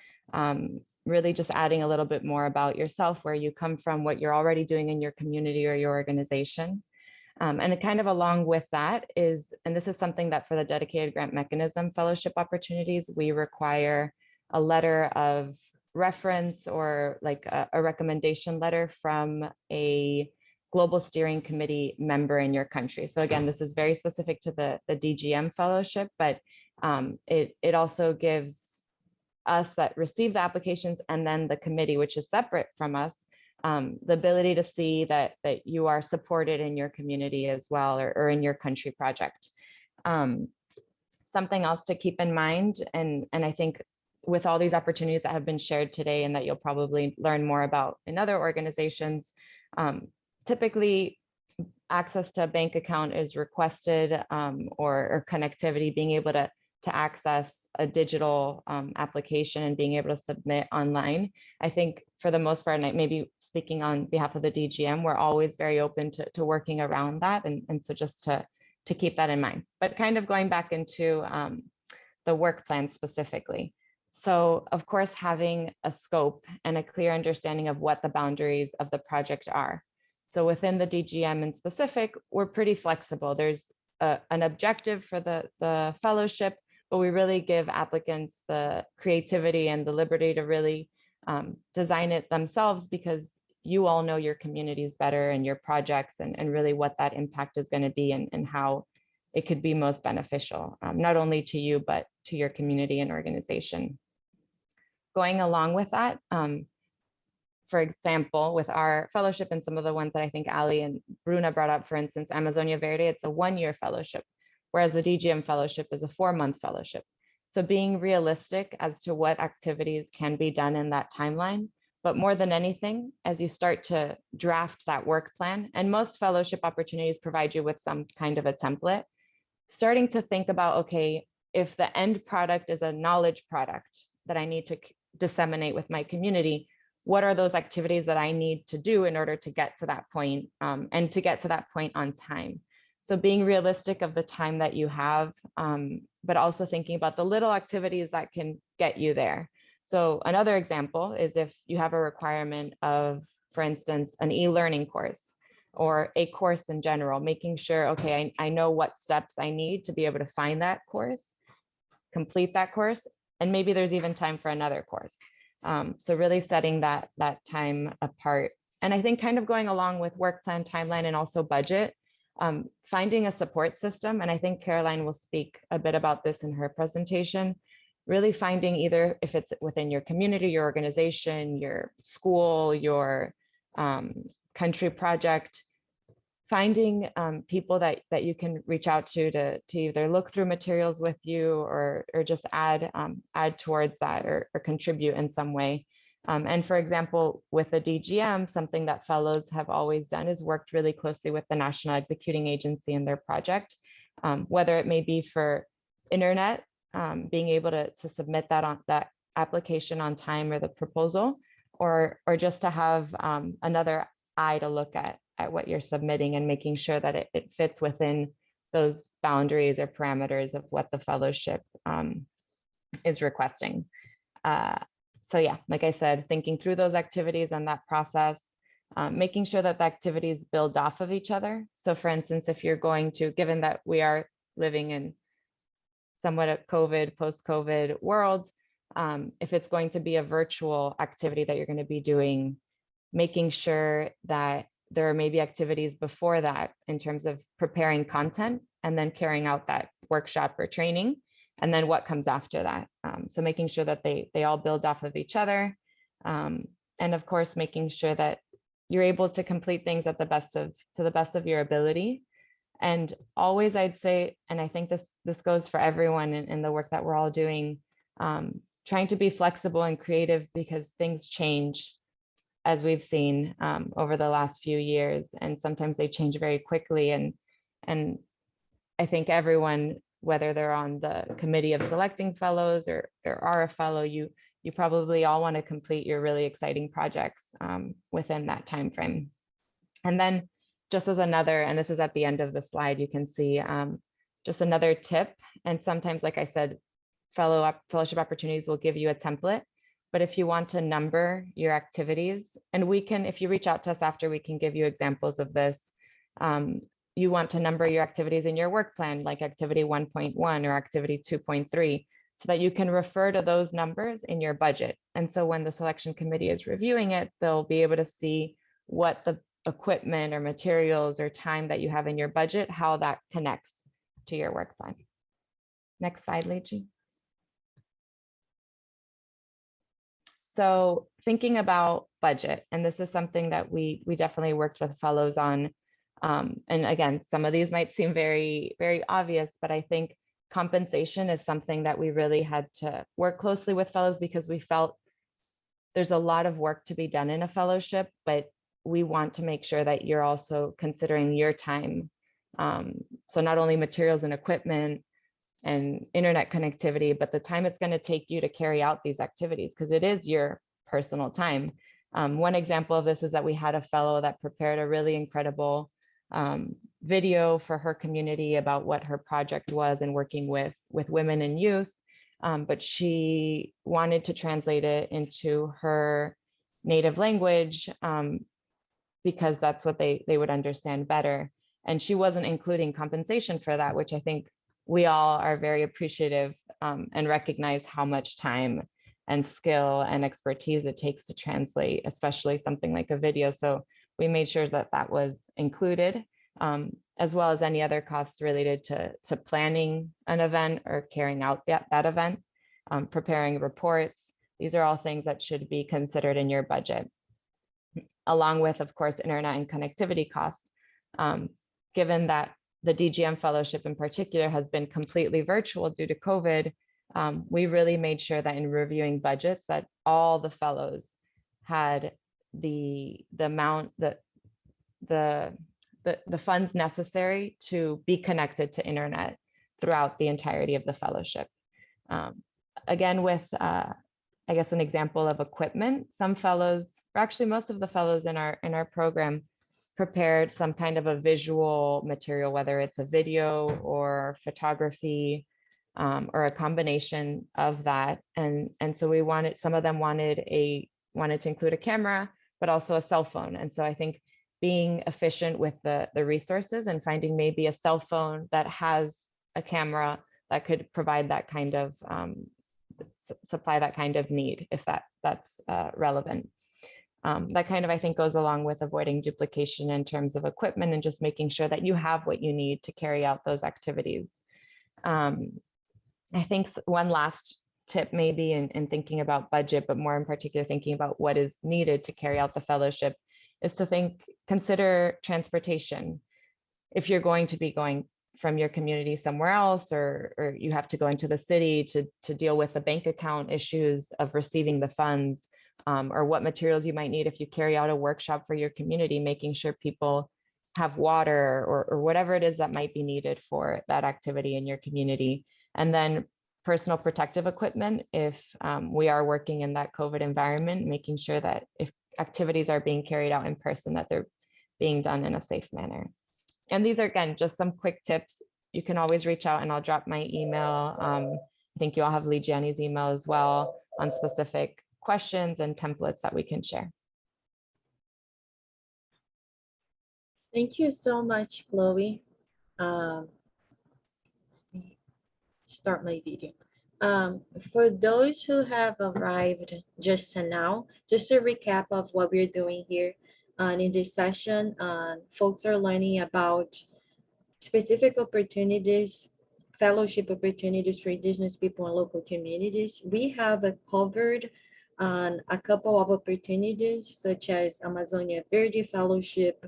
really just adding a little bit more about yourself, where you come from, what you're already doing in your community or your organization. And kind of along with that is, and this is something that for the dedicated grant mechanism fellowship opportunities, we require a letter of reference or like a recommendation letter from a global steering committee member in your country. So again, this is very specific to the DGM fellowship, but it also gives us that receive the applications and then the committee, which is separate from us, the ability to see that you are supported in your community as well, or in your country project. Something else to keep in mind, and I think with all these opportunities that have been shared today and that you'll probably learn more about in other organizations, typically access to a bank account is requested, or connectivity, being able to access a digital application and being able to submit online. I think for the most part, and maybe speaking on behalf of the DGM, we're always very open to working around that. And so just to keep that in mind. But kind of going back into the work plan specifically. So of course, having a scope and a clear understanding of what the boundaries of the project are. So within the DGM in specific, we're pretty flexible. There's an objective for the fellowship, but we really give applicants the creativity and the liberty to really design it themselves, because you all know your communities better and your projects, and really what that impact is going to be, and how it could be most beneficial, not only to you, but to your community and organization. Going along with that, for example, with our fellowship and some of the ones that I think Ali and Bruna brought up, for instance, Amazonia Verde, it's a 1-year fellowship, whereas the DGM fellowship is a 4-month fellowship. So being realistic as to what activities can be done in that timeline, but more than anything, as you start to draft that work plan, and most fellowship opportunities provide you with some kind of a template, starting to think about, okay, if the end product is a knowledge product that I need to disseminate with my community, what are those activities that I need to do in order to get to that point, and to get to that point on time? So being realistic of the time that you have, but also thinking about the little activities that can get you there. So another example is if you have a requirement of, for instance, an e-learning course or a course in general, making sure, okay, I know what steps I need to be able to find that course, complete that course, and maybe there's even time for another course. So really setting that time apart. And I think kind of going along with work plan, timeline, and also budget, finding a support system. And I think Caroline will speak a bit about this in her presentation, really finding either if it's within your community, your organization, your school, your country project, finding people that you can reach out to either look through materials with you, or just add towards that, or contribute in some way. And for example, with the DGM, something that fellows have always done is worked really closely with the National Executing Agency in their project, whether it may be for internet, being able to submit that application on time, or the proposal, or just to have another eye to look at what you're submitting, and making sure that it fits within those boundaries or parameters of what the fellowship is requesting. So yeah, like I said, thinking through those activities and that process, making sure that the activities build off of each other. So for instance, if you're going to, given that we are living in somewhat a COVID, post-COVID world, if it's going to be a virtual activity that you're going to be doing, making sure that there are maybe activities before that in terms of preparing content, and then carrying out that workshop or training, and then what comes after that. So making sure that they all build off of each other. And of course, making sure that you're able to complete things to the best of your ability. And always, I'd say, and I think this goes for everyone in the work that we're all doing, trying to be flexible and creative, because things change, as we've seen over the last few years, and sometimes they change very quickly. And I think everyone, whether they're on the committee of selecting fellows or are a fellow, you probably all want to complete your really exciting projects within that time frame. And then just as another, and this is at the end of the slide, you can see just another tip. And sometimes, like I said, fellowship opportunities will give you a template. But if you want to number your activities, and we can, if you reach out to us after, we can give you examples of this. You want to number your activities in your work plan, like activity 1.1 or activity 2.3, so that you can refer to those numbers in your budget. And so when the selection committee is reviewing it, they'll be able to see what the equipment or materials or time that you have in your budget, how that connects to your work plan. Next slide, Leiji. So thinking about budget, and this is something that we definitely worked with fellows on. And again, some of these might seem very, very obvious, but I think compensation is something that we really had to work closely with fellows, because we felt there's a lot of work to be done in a fellowship, but we want to make sure that you're also considering your time. So not only materials and equipment and internet connectivity, but the time it's going to take you to carry out these activities, because it is your personal time. One example of this is that we had a fellow that prepared a really incredible video for her community about what her project was and working with women and youth. But she wanted to translate it into her native language because that's what they would understand better. And she wasn't including compensation for that, which I think we all are very appreciative and recognize how much time and skill and expertise it takes to translate, especially something like a video. So we made sure that that was included, as well as any other costs related to planning an event or carrying out that event, preparing reports. These are all things that should be considered in your budget, along with, of course, internet and connectivity costs. Given that the DGM fellowship in particular has been completely virtual due to COVID, we really made sure that in reviewing budgets that all the fellows had the amount, the funds necessary to be connected to internet throughout the entirety of the fellowship. Again, with I guess an example of equipment, some fellows, or actually most of the fellows in our program, prepared some kind of a visual material, whether it's a video or photography or a combination of that. And so we wanted, some of them wanted to include a camera, but also a cell phone. And so I think being efficient with the resources and finding maybe a cell phone that has a camera that could provide that kind of supply that kind of need, if that's relevant. That kind of, I think, goes along with avoiding duplication in terms of equipment and just making sure that you have what you need to carry out those activities. I think one last tip maybe in thinking about budget, but more in particular thinking about what is needed to carry out the fellowship, is to consider transportation. If you're going to be going from your community somewhere else, or you have to go into the city to deal with the bank account issues of receiving the funds, or what materials you might need if you carry out a workshop for your community, making sure people have water or whatever it is that might be needed for that activity in your community. And then personal protective equipment, if we are working in that COVID environment, making sure that if activities are being carried out in person, that they're being done in a safe manner. And these are, again, just some quick tips. You can always reach out and I'll drop my email. I think you all have Lee Gianni's email as well on specific questions and templates that we can share. Thank you so much, Chloe. Let me start my video. For those who have arrived just now, just a recap of what we're doing here. In this session, folks are learning about specific opportunities, fellowship opportunities for Indigenous people and local communities. We have covered a couple of opportunities, such as Amazonia Verde Fellowship,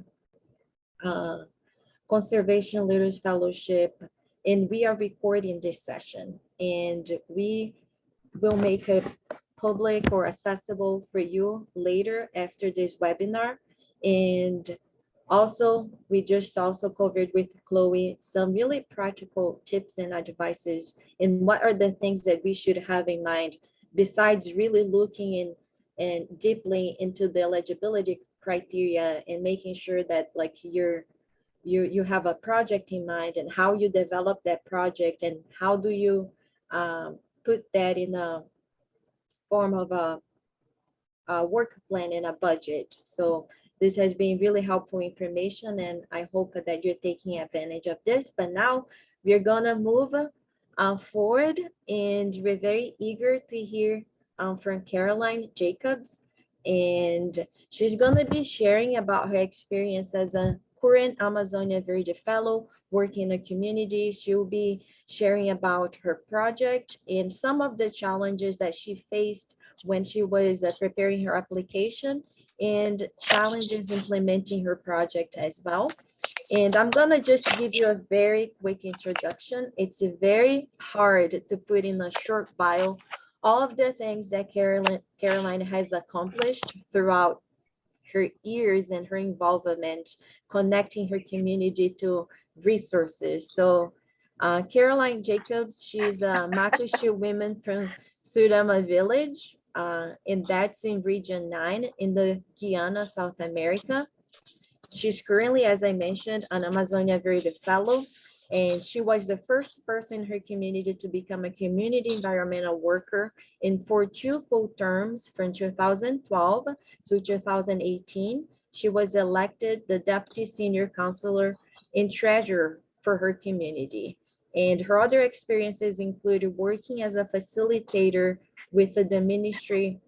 Conservation Leaders Fellowship, and we are recording this session, and we will make it public or accessible for you later after this webinar. And also, we just also covered with Chloe some really practical tips and advices and what are the things that we should have in mind besides really looking in deeply into the eligibility criteria and making sure that like you're you have a project in mind and how you develop that project and how do you put that in a form of a work plan and a budget. So this has been really helpful information, and I hope that you're taking advantage of this. But now we're gonna move forward, and we're very eager to hear from Caroline Jacobs, and she's gonna be sharing about her experience as a current Amazonia Verde Fellow working in a community. She'll be sharing about her project and some of the challenges that she faced when she was preparing her application and challenges implementing her project as well. And I'm gonna just give you a very quick introduction. It's very hard to put in a short bio all of the things that Caroline has accomplished throughout her years and her involvement, connecting her community to resources. So Caroline Jacobs, she's a Makushi woman from Surama village, and that's in Region 9 in the Guyana, South America. She's currently, as I mentioned, an Amazonia Verde Fellow, and she was the first person in her community to become a community environmental worker for 2 full terms from 2012 to 2018. She was elected the deputy senior counselor and treasurer for her community. And her other experiences included working as a facilitator with the Ministry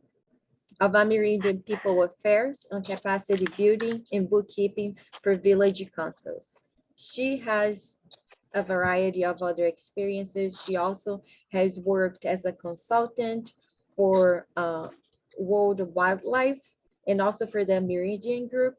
of Amerindian People Affairs on capacity building and bookkeeping for village councils. She has a variety of other experiences. She also has worked as a consultant for World Wildlife and also for the Amerindian Group.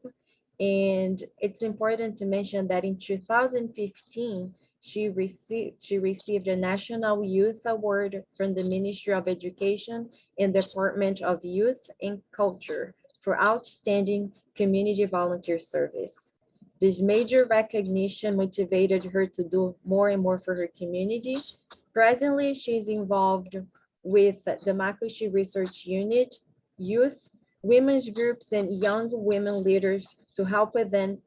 And it's important to mention that in 2015, she received a National Youth Award from the Ministry of Education and Department of Youth and Culture for outstanding community volunteer service. This major recognition motivated her to do more and more for her community. Presently, she's involved with the Makushi Research Unit, youth, women's groups, and young women leaders to help them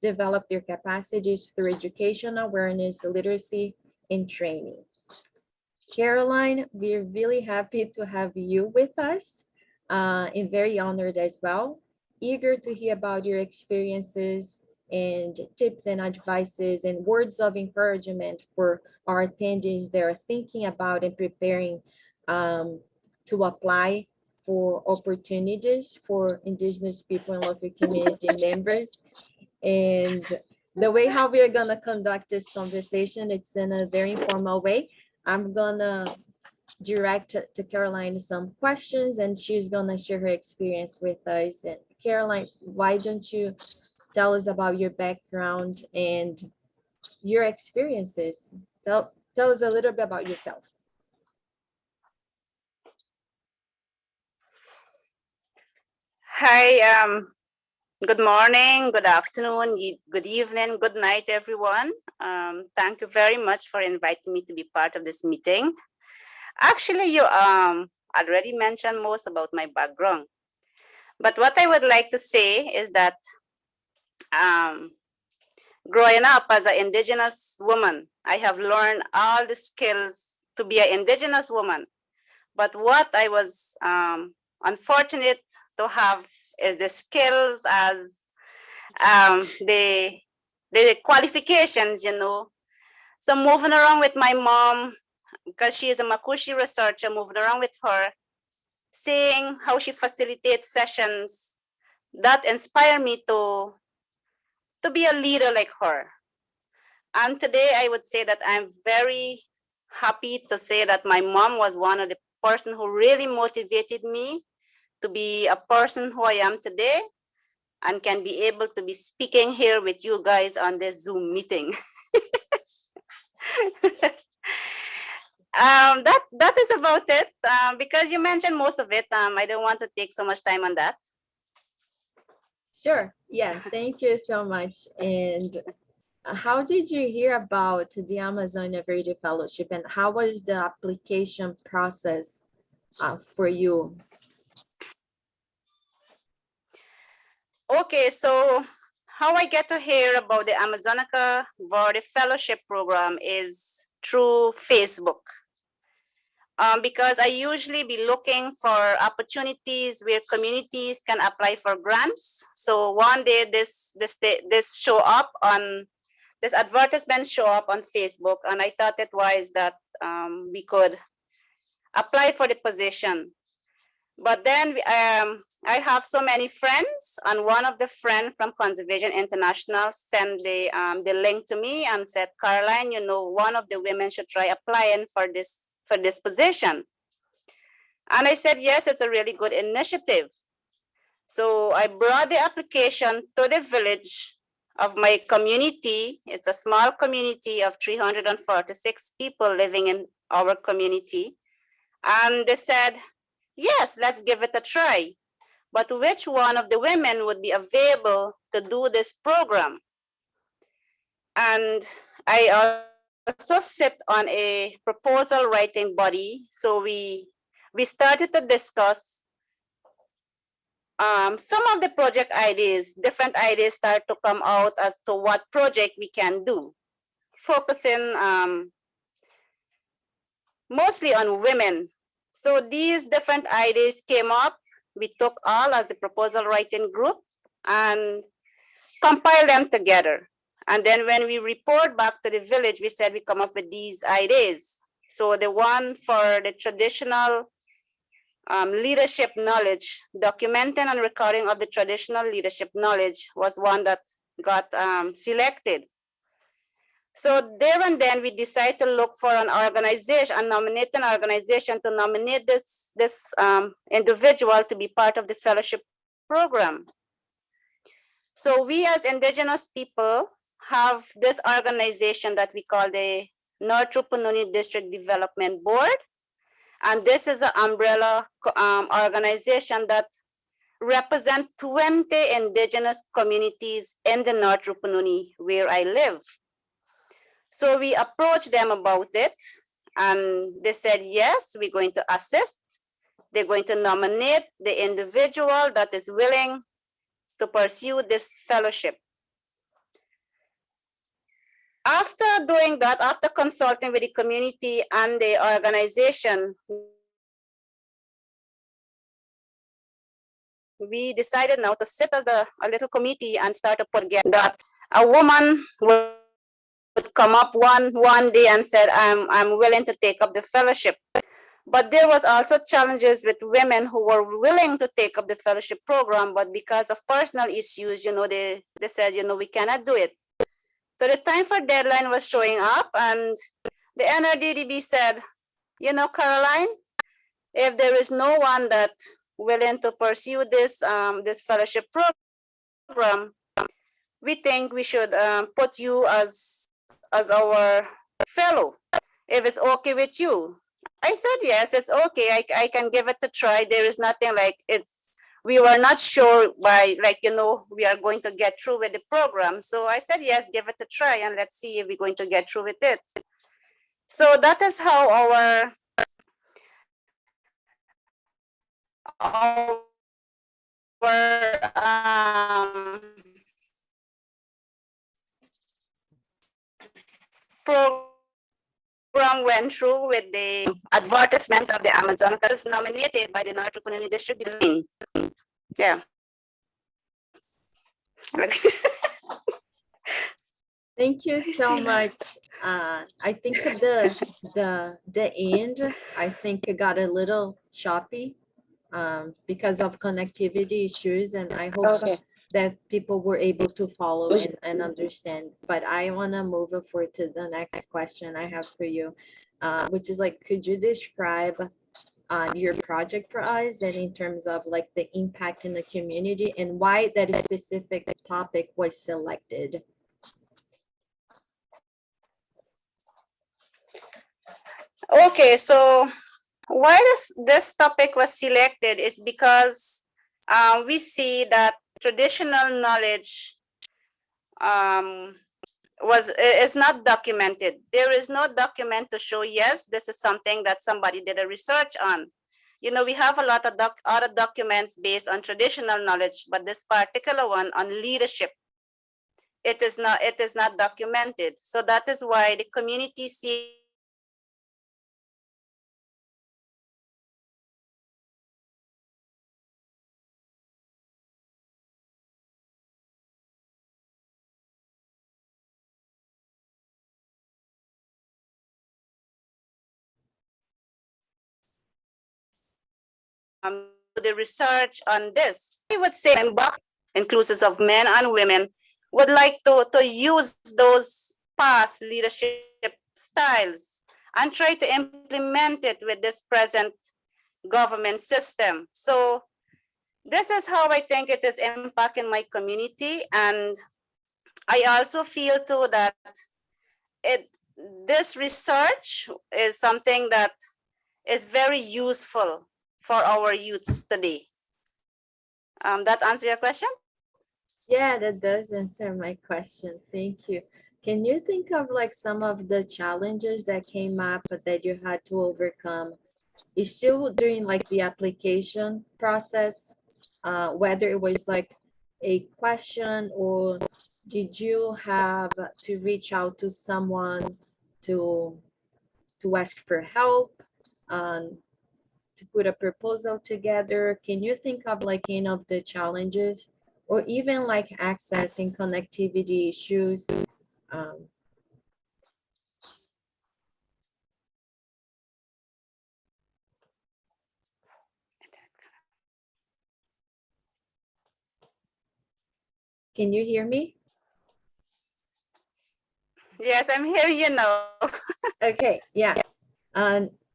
develop their capacities through education, awareness, literacy, and training. Caroline, we're really happy to have you with us and very honored as well. Eager to hear about your experiences and tips and advices and words of encouragement for our attendees that are thinking about and preparing to apply for opportunities for Indigenous people and local community members. And the way how we are gonna conduct this conversation, it's in a very informal way. I'm gonna direct to Caroline some questions and she's gonna share her experience with us. And Caroline, why don't you tell us about your background and your experiences? Tell us a little bit about yourself. Hi, good morning, good afternoon, good evening, good night, everyone. Thank you very much for inviting me to be part of this meeting. Actually, you already mentioned most about my background. But what I would like to say is that growing up as an Indigenous woman, I have learned all the skills to be an Indigenous woman. But what I was unfortunate to have is the skills as the qualifications, you know. So moving around with my mom, because she is a Makushi researcher, moving around with her, seeing how she facilitates sessions, that inspired me to be a leader like her. And today I would say that I'm very happy to say that my mom was one of the person who really motivated me to be a person who I am today and can be able to be speaking here with you guys on this Zoom meeting. That is about it. Because you mentioned most of it, I don't want to take so much time on that. Sure. Yeah. Thank you so much. And how did you hear about the Amazonia Verde Fellowship and how was the application process for you? Okay, so how I get to hear about the Amazonica Verde Fellowship Program is through Facebook. Because I usually be looking for opportunities where communities can apply for grants. So one day this advertisement show up on Facebook, and I thought it wise that we could apply for the position. But then I have so many friends, and one of the friends from Conservation International sent the link to me and said, Caroline, you know, one of the women should try applying for this position. And I said, yes, it's a really good initiative. So I brought the application to the village of my community. It's a small community of 346 people living in our community. And they said, yes, let's give it a try. But which one of the women would be available to do this program? And I also sit on a proposal writing body. So we started to discuss some of the project ideas. Different ideas start to come out as to what project we can do, focusing mostly on women. So these different ideas came up. We took all as the proposal writing group and compiled them together. And then when we report back to the village, we said we come up with these ideas. So the one for the traditional leadership knowledge, documenting and recording of the traditional leadership knowledge was one that got selected. So there and then we decided to look for an organization and nominate an organization to nominate this individual to be part of the fellowship program. So we as Indigenous people have this organization that we call the North Rupununi District Development Board. And this is an umbrella organization that represents 20 Indigenous communities in the North Rupununi where I live. So we approached them about it, and they said, yes, we're going to assist. They're going to nominate the individual that is willing to pursue this fellowship. After doing that, after consulting with the community and the organization, we decided now to sit as a little committee and start to put together that a woman would come up one day and said, I'm willing to take up the fellowship. But there was also challenges with women who were willing to take up the fellowship program, but because of personal issues, you know, they said, you know, we cannot do it. So the time for deadline was showing up, and the NRDDB said, you know, Caroline, if there is no one that willing to pursue this this fellowship program, we think we should put you as our fellow, if it's okay with you. I said, yes, it's okay. I can give it a try. There is nothing like we were not sure by, like, you know, we are going to get through with the program. So I said, yes, give it a try and let's see if we're going to get through with it. So that is how our program went through with the advertisement of the Amazonicas nominated by the North Rupununi District. Yeah. Thank you so much. I think the end, I think it got a little choppy because of connectivity issues, and I hope Okay. that people were able to follow and understand. But I want to move forward to the next question I have for you, which is like, could you describe your project for us, and in terms of like the impact in the community and why that specific topic was selected? Okay, so why this topic was selected is because we see that traditional knowledge is not documented. There is no document to show, yes, this is something that somebody did a research on. You know, we have a lot of other documents based on traditional knowledge, but this particular one on leadership it is not documented. So that is why the community sees the research on this. I would say inclusive of men and women would like to use those past leadership styles and try to implement it with this present government system. So this is how I think it is impacting my community. And I also feel too that this research is something that is very useful for our youths today. That answer your question? Yeah, that does answer my question. Thank you. Can you think of like some of the challenges that came up that you had to overcome? Is still during like the application process, whether it was like a question or did you have to reach out to someone to ask for help, to put a proposal together? Can you think of like any of the challenges or even like access and connectivity issues? Um, can you hear me? Yes, I'm hearing you now. Okay, yeah.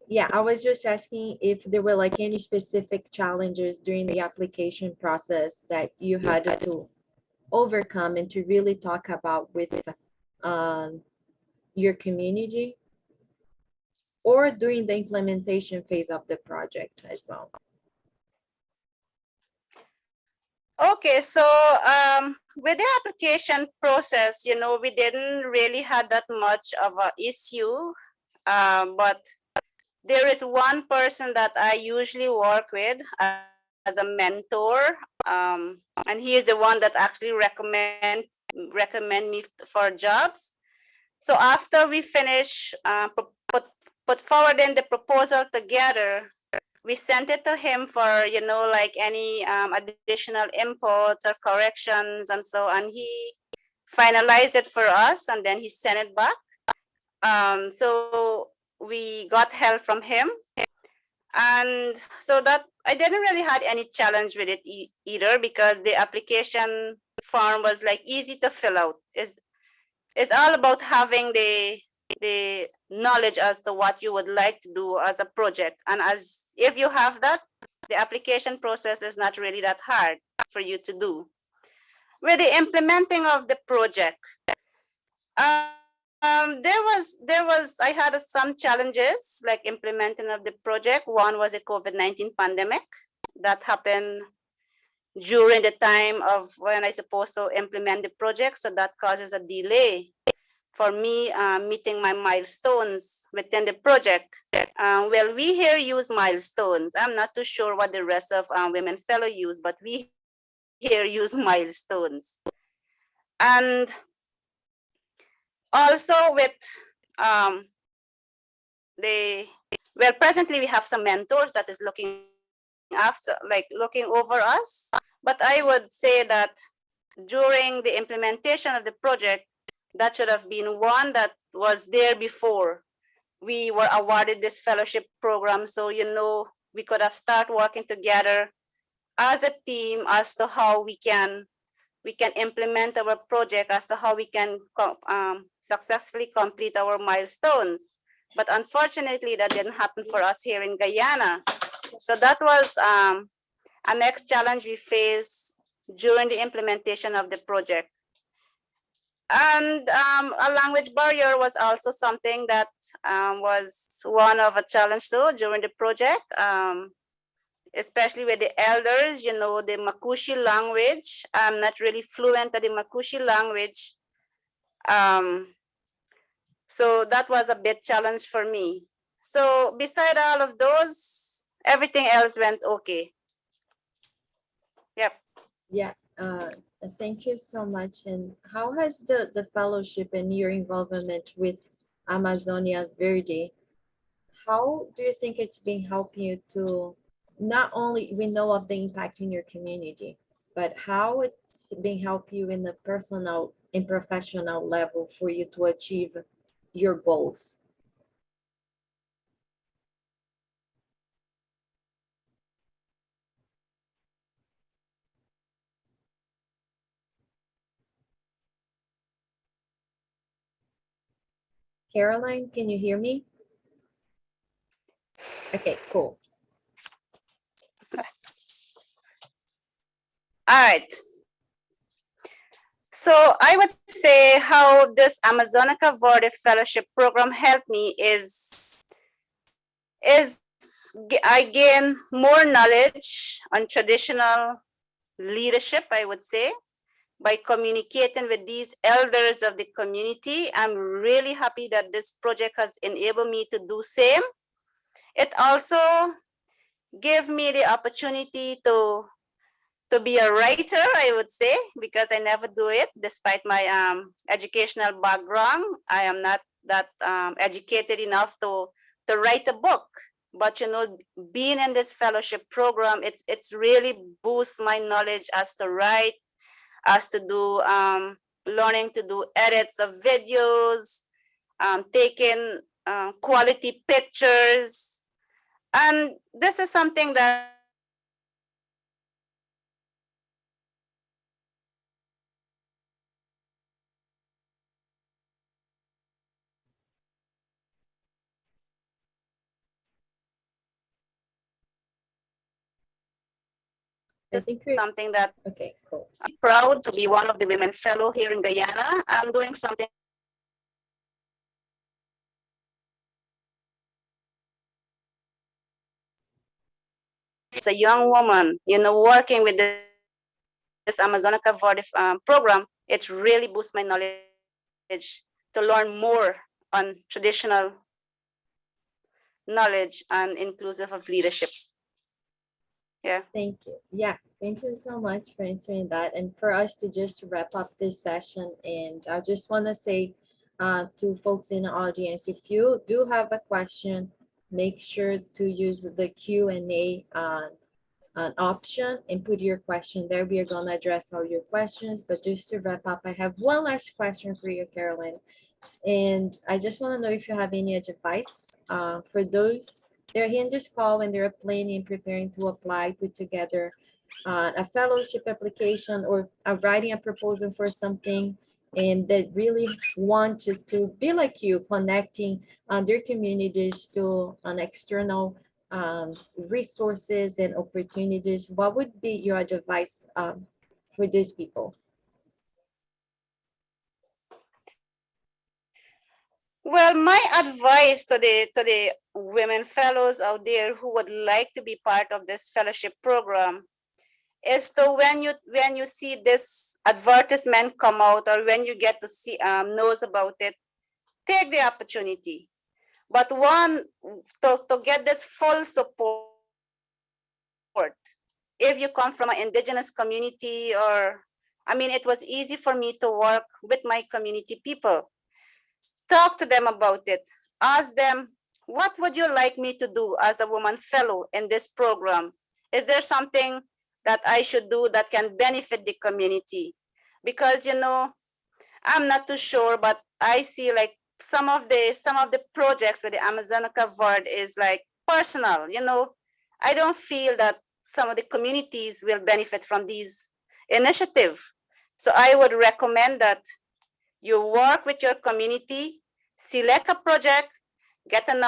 Yeah, I was just asking if there were like any specific challenges during the application process that you had to overcome and to really talk about with um, your community or during the implementation phase of the project as well. Okay, so with the application process, we didn't really have that much of an issue, but there is one person that I usually work with as a mentor, and he is the one that actually recommend me for jobs. So after we finish put forward in the proposal together, we sent it to him for like any additional inputs or corrections and so on. He finalized it for us and then he sent it back. So we got help from him, and so that I didn't really had any challenge with it either, because the application form was like easy to fill out. It's all about having the knowledge as to what you would like to do as a project, and as if you have that, the application process is not really that hard for you to do. With the implementing of the project, I had some challenges like implementing of the project. One was a COVID-19 pandemic that happened during the time of when I supposed to implement the project, so that causes a delay for me meeting my milestones within the project. Well, we here use milestones. I'm not too sure what the rest of women fellow use, but we here use milestones. And also with presently we have some mentors that is looking over us, but I would say that during the implementation of the project, that should have been one that was there before we were awarded this fellowship program. So, we could have started working together as a team as to how we can implement our project, as to how we can successfully complete our milestones. But unfortunately, that didn't happen for us here in Guyana. So that was a next challenge we faced during the implementation of the project. And a language barrier was also something that was one of a challenge too during the project, especially with the elders, the Makushi language. I'm not really fluent in the Makushi language. So that was a bit challenge for me. So beside all of those, everything else went okay. Yep. Yeah, Uh, Thank you so much. And how has the fellowship and your involvement with Amazonia Verde, how do you think it's been helping you to not only we know of the impact in your community, but how it's been helping you in the personal and professional level for you to achieve your goals? Caroline, can you hear me? Okay, cool. All right. So I would say how this Amazonica Verde Fellowship Program helped me is I gain more knowledge on traditional leadership, I would say, by communicating with these elders of the community. I'm really happy that this project has enabled me to do same. It also gave me the opportunity to be a writer, I would say, because I never do it despite my educational background. I am not that educated enough to write a book. But you know, being in this fellowship program, it's really boost my knowledge as to write, as to do learning to do edits of videos, taking quality pictures. And this is something that I think something that okay, cool. I'm proud to be one of the women fellow here in Guyana. I'm doing something as a young woman, you know, working with this Amazonica Verde program. It's really boosts my knowledge to learn more on traditional knowledge and inclusive of leadership. Yeah. Thank you. Yeah, thank you so much for answering that. And for us to just wrap up this session, and I just want to say to folks in the audience, if you do have a question, make sure to use the Q&A option and put your question there. We are going to address all your questions. But just to wrap up, I have one last question for you, Caroline. And I just want to know if you have any advice for those they're here in this call and they're planning and preparing to apply, put together a fellowship application or writing a proposal for something, and that really want to be like you, connecting their communities to an external resources and opportunities. What would be your advice for these people? Well, my advice to the women fellows out there who would like to be part of this fellowship program is to when you see this advertisement come out or when you get to see knows about it, take the opportunity. But one to get this full support, if you come from an indigenous community, or I mean, it was easy for me to work with my community people. Talk to them about it. Ask them, what would you like me to do as a woman fellow in this program? Is there something that I should do that can benefit the community? Because you know, I'm not too sure, but I see like some of the projects with the Amazonica Verde is like personal. You know, I don't feel that some of the communities will benefit from these initiative. So I would recommend that you work with your community, select a project, get an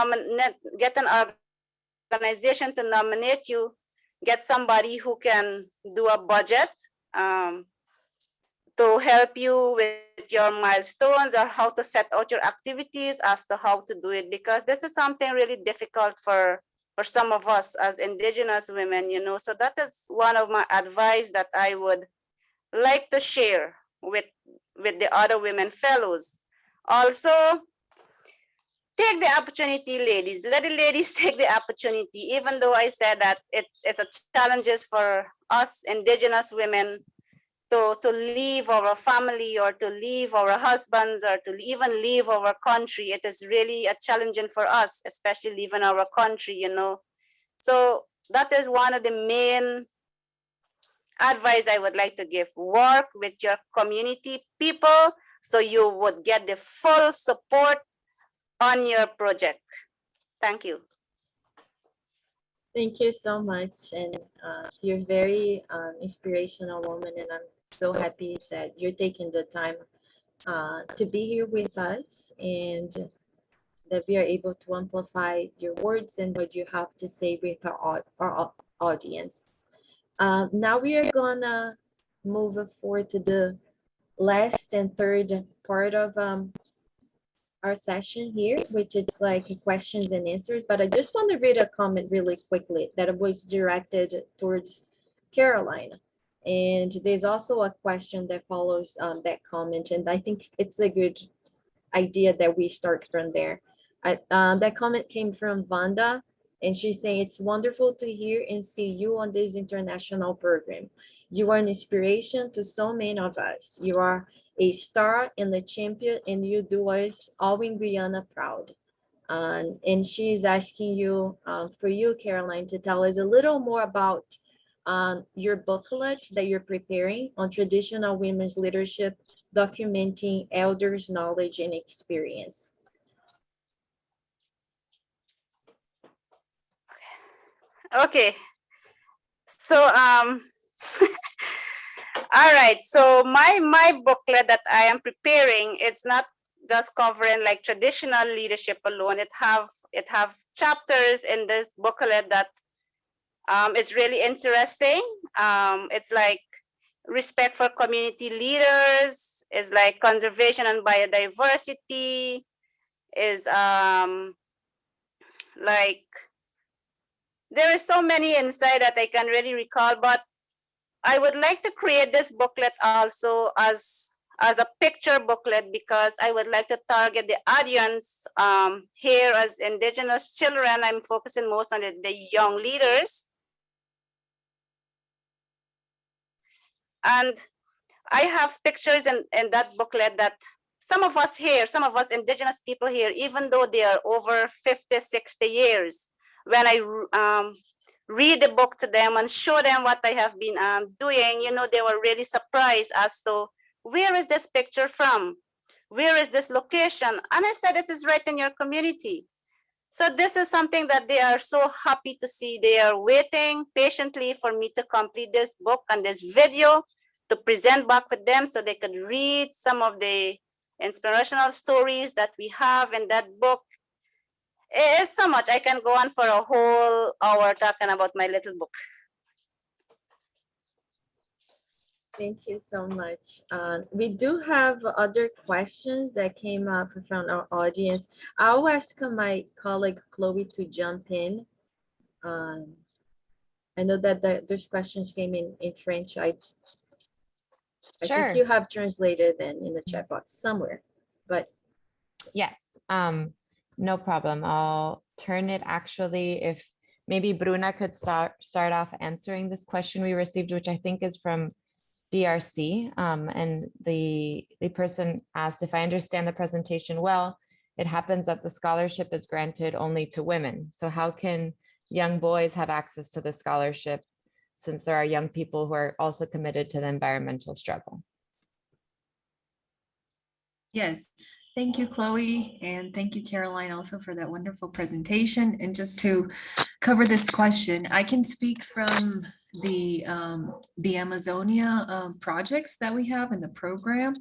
organization to nominate you, get somebody who can do a budget to help you with your milestones or how to set out your activities as to how to do it, because this is something really difficult for some of us as indigenous women, you know. So that is one of my advice that I would like to share with the other women fellows. Also, take the opportunity, ladies. Let the ladies take the opportunity, even though I said that it's a challenges for us indigenous women to leave our family or to leave our husbands or to even leave our country. It is really a challenging for us, especially leaving our country, you know. So that is one of the main advice I would like to give. Work with your community people so you would get the full support on your project. Thank you. Thank you so much. And you're very inspirational woman, and I'm so happy that you're taking the time to be here with us and that we are able to amplify your words and what you have to say with our audience. Now we are gonna move forward to the last and third part of our session here, which is like questions and answers. But I just want to read a comment really quickly that was directed towards Caroline. And there's also a question that follows that comment. And I think it's a good idea that we start from there. That comment came from Vanda, and she's saying it's wonderful to hear and see you on this international program. You are an inspiration to so many of us. You are a star and a champion, and you do us all in Guyana proud. And she's asking you, for you, Caroline, to tell us a little more about your booklet that you're preparing on traditional women's leadership, documenting elders' knowledge and experience. Okay. So all right. So my booklet that I am preparing, it's not just covering like traditional leadership alone. It have chapters in this booklet that it's really interesting. It's like respect for community leaders, is like conservation and biodiversity, is like there is so many inside that I can really recall, but I would like to create this booklet also as a picture booklet because I would like to target the audience here as Indigenous children. I'm focusing most on the young leaders. And I have pictures in that booklet that some of us here, some of us Indigenous people here, even though they are over 50, 60 years, when I read the book to them and show them what I have been doing, you know, they were really surprised as to where is this picture from? Where is this location? And I said, it is right in your community. So this is something that they are so happy to see. They are waiting patiently for me to complete this book and this video to present back with them so they could read some of the inspirational stories that we have in that book. It is so much. I can go on for a whole hour talking about my little book. Thank you so much. We do have other questions that came up from our audience. I'll ask my colleague Chloe to jump in. I know that those questions came in French. I Sure. think you have translated them in the chat box somewhere, but Yes, no problem. I'll turn it actually, if maybe Bruna could start off answering this question we received, which I think is from DRC. And the person asked, if I understand the presentation well, it happens that the scholarship is granted only to women. So how can young boys have access to the scholarship since there are young people who are also committed to the environmental struggle? Yes, thank you, Chloe, and thank you, Caroline, also for that wonderful presentation. And just to cover this question, I can speak from the Amazonia projects that we have in the program.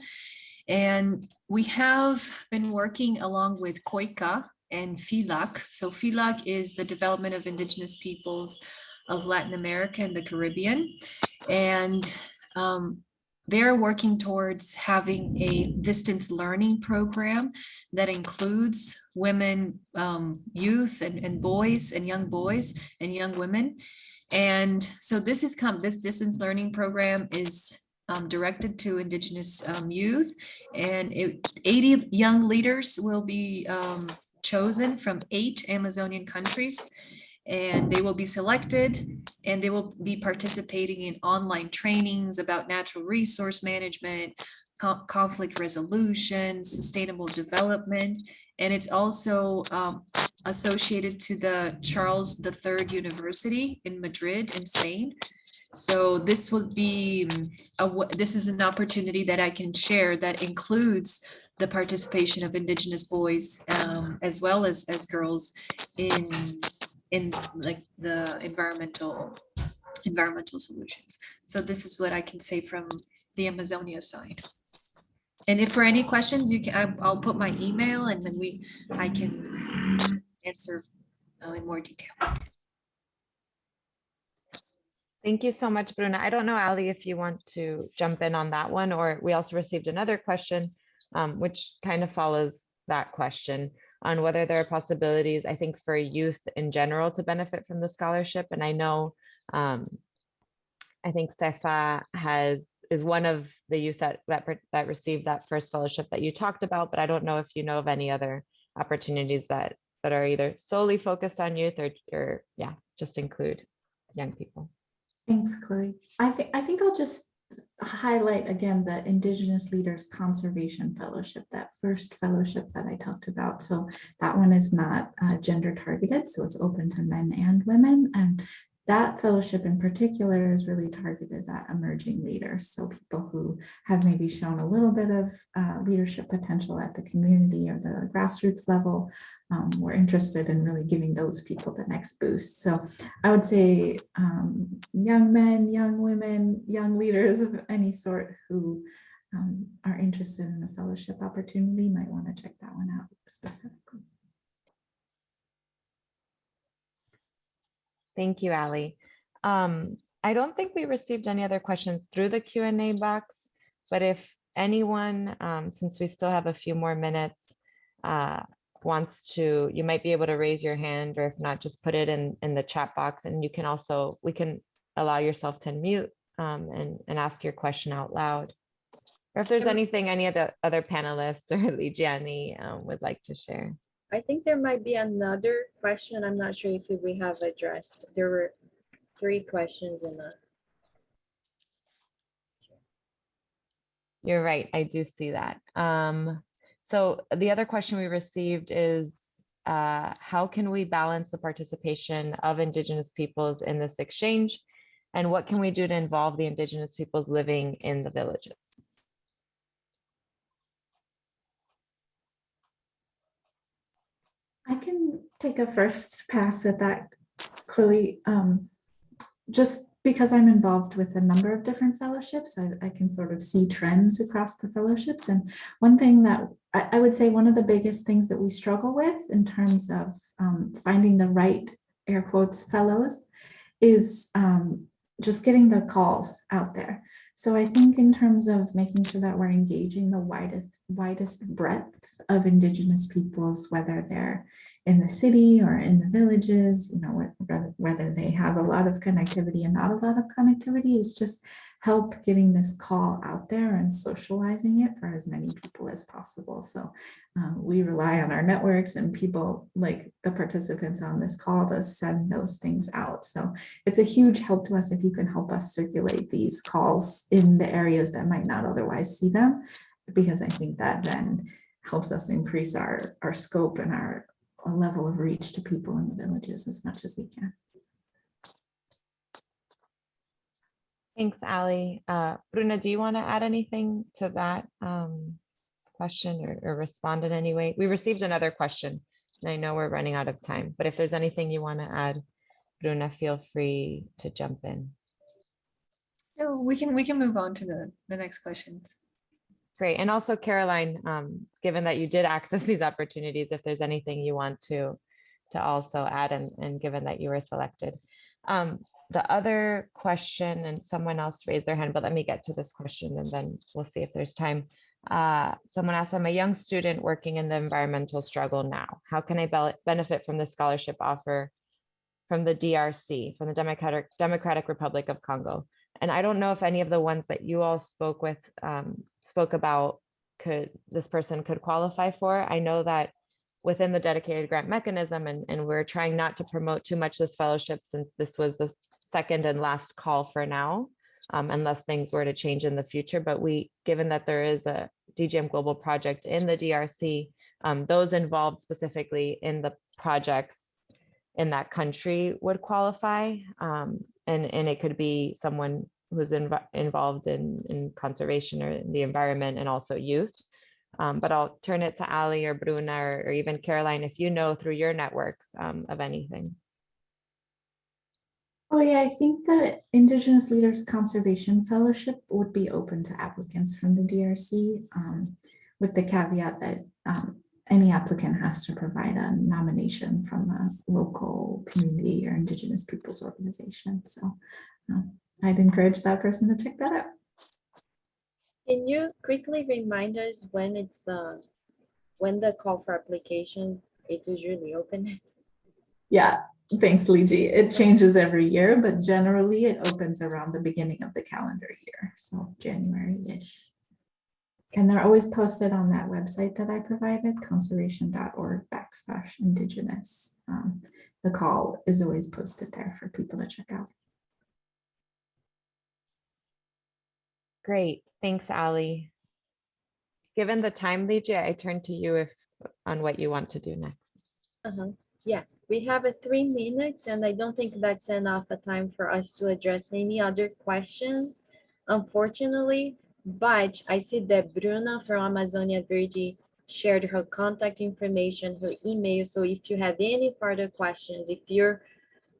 And we have been working along with COICA and FILAC. So FILAC is the Development of Indigenous Peoples of Latin America and the Caribbean. And they're working towards having a distance learning program that includes women, youth and boys and young boys and young women. And so this distance learning program is directed to Indigenous youth, and 80 young leaders will be chosen from 8 Amazonian countries. and they will be selected and they will be participating in online trainings about natural resource management, conflict resolution, sustainable development. And it's also associated to the Charles III University in Madrid in Spain. So this will be, this is an opportunity that I can share that includes the participation of Indigenous boys as well as girls in like the environmental solutions. So this is what I can say from the Amazonia side. And if for any questions, you can, I'll put my email and then I can answer in more detail. Thank you so much, Bruna. I don't know, Ali, if you want to jump in on that one, or we also received another question, which kind of follows that question on whether there are possibilities, I think, for youth in general to benefit from the scholarship. And I know, I think Sefa is one of the youth that received that first fellowship that you talked about, but I don't know if you know of any other opportunities that are either solely focused on youth or yeah, just include young people. Thanks, Chloe. I think I'll just highlight again the Indigenous Leaders Conservation Fellowship, that first fellowship that I talked about. So that one is not gender targeted, so it's open to men and women. And that fellowship in particular is really targeted at emerging leaders. So people who have maybe shown a little bit of leadership potential at the community or the grassroots level. We're interested in really giving those people the next boost. So I would say young men, young women, young leaders of any sort who are interested in a fellowship opportunity might want to check that one out specifically. Thank you, Ali. I don't think we received any other questions through the Q&A box, but if anyone, since we still have a few more minutes, wants to, you might be able to raise your hand, or if not, just put it in the chat box, and you can also, we can allow yourself to mute and ask your question out loud. Or if there's anything any of the other panelists or Ligiani would like to share. I think there might be another question. I'm not sure if we have addressed. There were 3 questions in the. You're right, I do see that. So the other question we received is, how can we balance the participation of Indigenous peoples in this exchange? And what can we do to involve the Indigenous peoples living in the villages? I can take a first pass at that, Chloe. Just because I'm involved with a number of different fellowships, I can sort of see trends across the fellowships. And one thing that I would say, one of the biggest things that we struggle with in terms of finding the right, air quotes, fellows is just getting the calls out there. So I think in terms of making sure that we're engaging the widest breadth of Indigenous peoples, whether they're in the city or in the villages, you know, whether they have a lot of connectivity and not a lot of connectivity, is just help getting this call out there and socializing it for as many people as possible. So we rely on our networks and people like the participants on this call to send those things out. So it's a huge help to us if you can help us circulate these calls in the areas that might not otherwise see them, because I think that then helps us increase our scope and our level of reach to people in the villages as much as we can. Thanks, Ali. Bruna, do you want to add anything to that question or respond in any way? We received another question, and I know we're running out of time, but if there's anything you want to add, Bruna, feel free to jump in. No, we can move on to the next questions. Great. And also, Caroline, given that you did access these opportunities, if there's anything you want to also add, and given that you were selected. The other question, and someone else raised their hand, but let me get to this question and then we'll see if there's time. Someone asked, I'm a young student working in the environmental struggle now. How can I benefit from the scholarship offer from the DRC, from the Democratic Republic of Congo? And I don't know if any of the ones that you all spoke about this person could qualify for. I know that within the dedicated grant mechanism, and we're trying not to promote too much this fellowship since this was the second and last call for now, unless things were to change in the future. But given that there is a DGM Global project in the DRC, those involved specifically in the projects in that country would qualify. And it could be someone who's involved in conservation or the environment, and also youth. But I'll turn it to Ali or Bruna or even Caroline if you know through your networks of anything. Oh yeah, I think the Indigenous Leaders Conservation Fellowship would be open to applicants from the DRC, with the caveat that any applicant has to provide a nomination from a local community or Indigenous peoples organization. So I'd encourage that person to check that out. Can you quickly remind us when when the call for applications is usually open? Yeah, thanks, Liji. It changes every year, but generally it opens around the beginning of the calendar year, so January-ish. And they're always posted on that website that I provided, conservation.org/Indigenous. The call is always posted there for people to check out. Great, thanks, Ali. Given the time, Lygia, I turn to you on what you want to do next. Yeah, we have 3 minutes, and I don't think that's enough time for us to address any other questions, unfortunately. But I see that Bruna from Amazonia Verde shared her contact information, her email. So if you have any further questions, if you're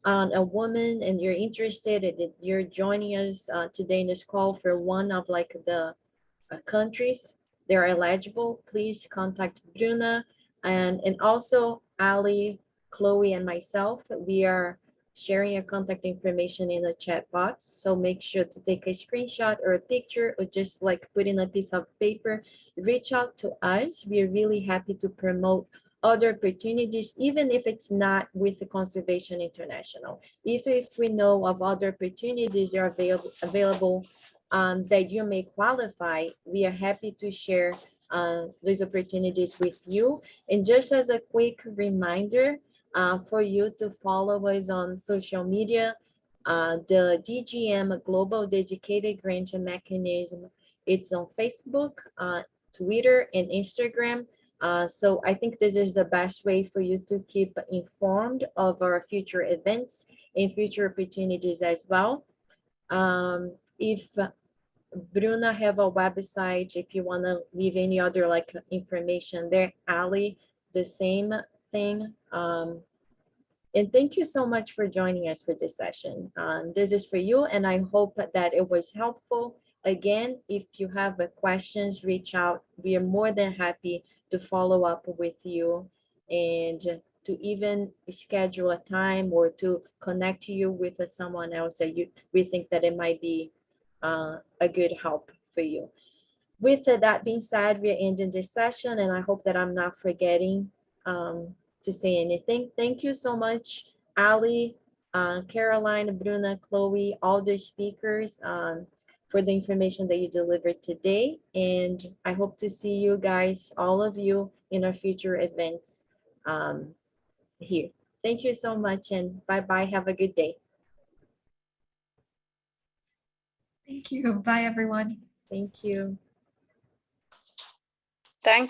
a woman and you're interested, and you're joining us today in this call for one of like the countries that are eligible, please contact Bruna, and also Ali, Chloe, and myself. We are sharing your contact information in the chat box. So make sure to take a screenshot or a picture, or just like put in a piece of paper, reach out to us. We're really happy to promote other opportunities, even if it's not with the Conservation International. If we know of other opportunities that are available that you may qualify, we are happy to share those opportunities with you. And just as a quick reminder for you to follow us on social media, the DGM Global Dedicated Grant Mechanism, it's on Facebook, Twitter, and Instagram. So I think this is the best way for you to keep informed of our future events and future opportunities as well. If Bruna have a website, if you want to leave any other like information there, Ali, the same thing. And thank you so much for joining us for this session. This is for you, and I hope that it was helpful. Again, if you have questions, reach out. We are more than happy to follow up with you, and to even schedule a time or to connect you with someone else that we think that it might be a good help for you. With that being said, we are ending this session, and I hope that I'm not forgetting to say anything. Thank you so much, Ali, Caroline, Bruna, Chloe, all the speakers for the information that you delivered today. And I hope to see you guys, all of you, in our future events here. Thank you so much, and bye-bye. Have a good day. Thank you. Bye, everyone. Thank you. Thank you.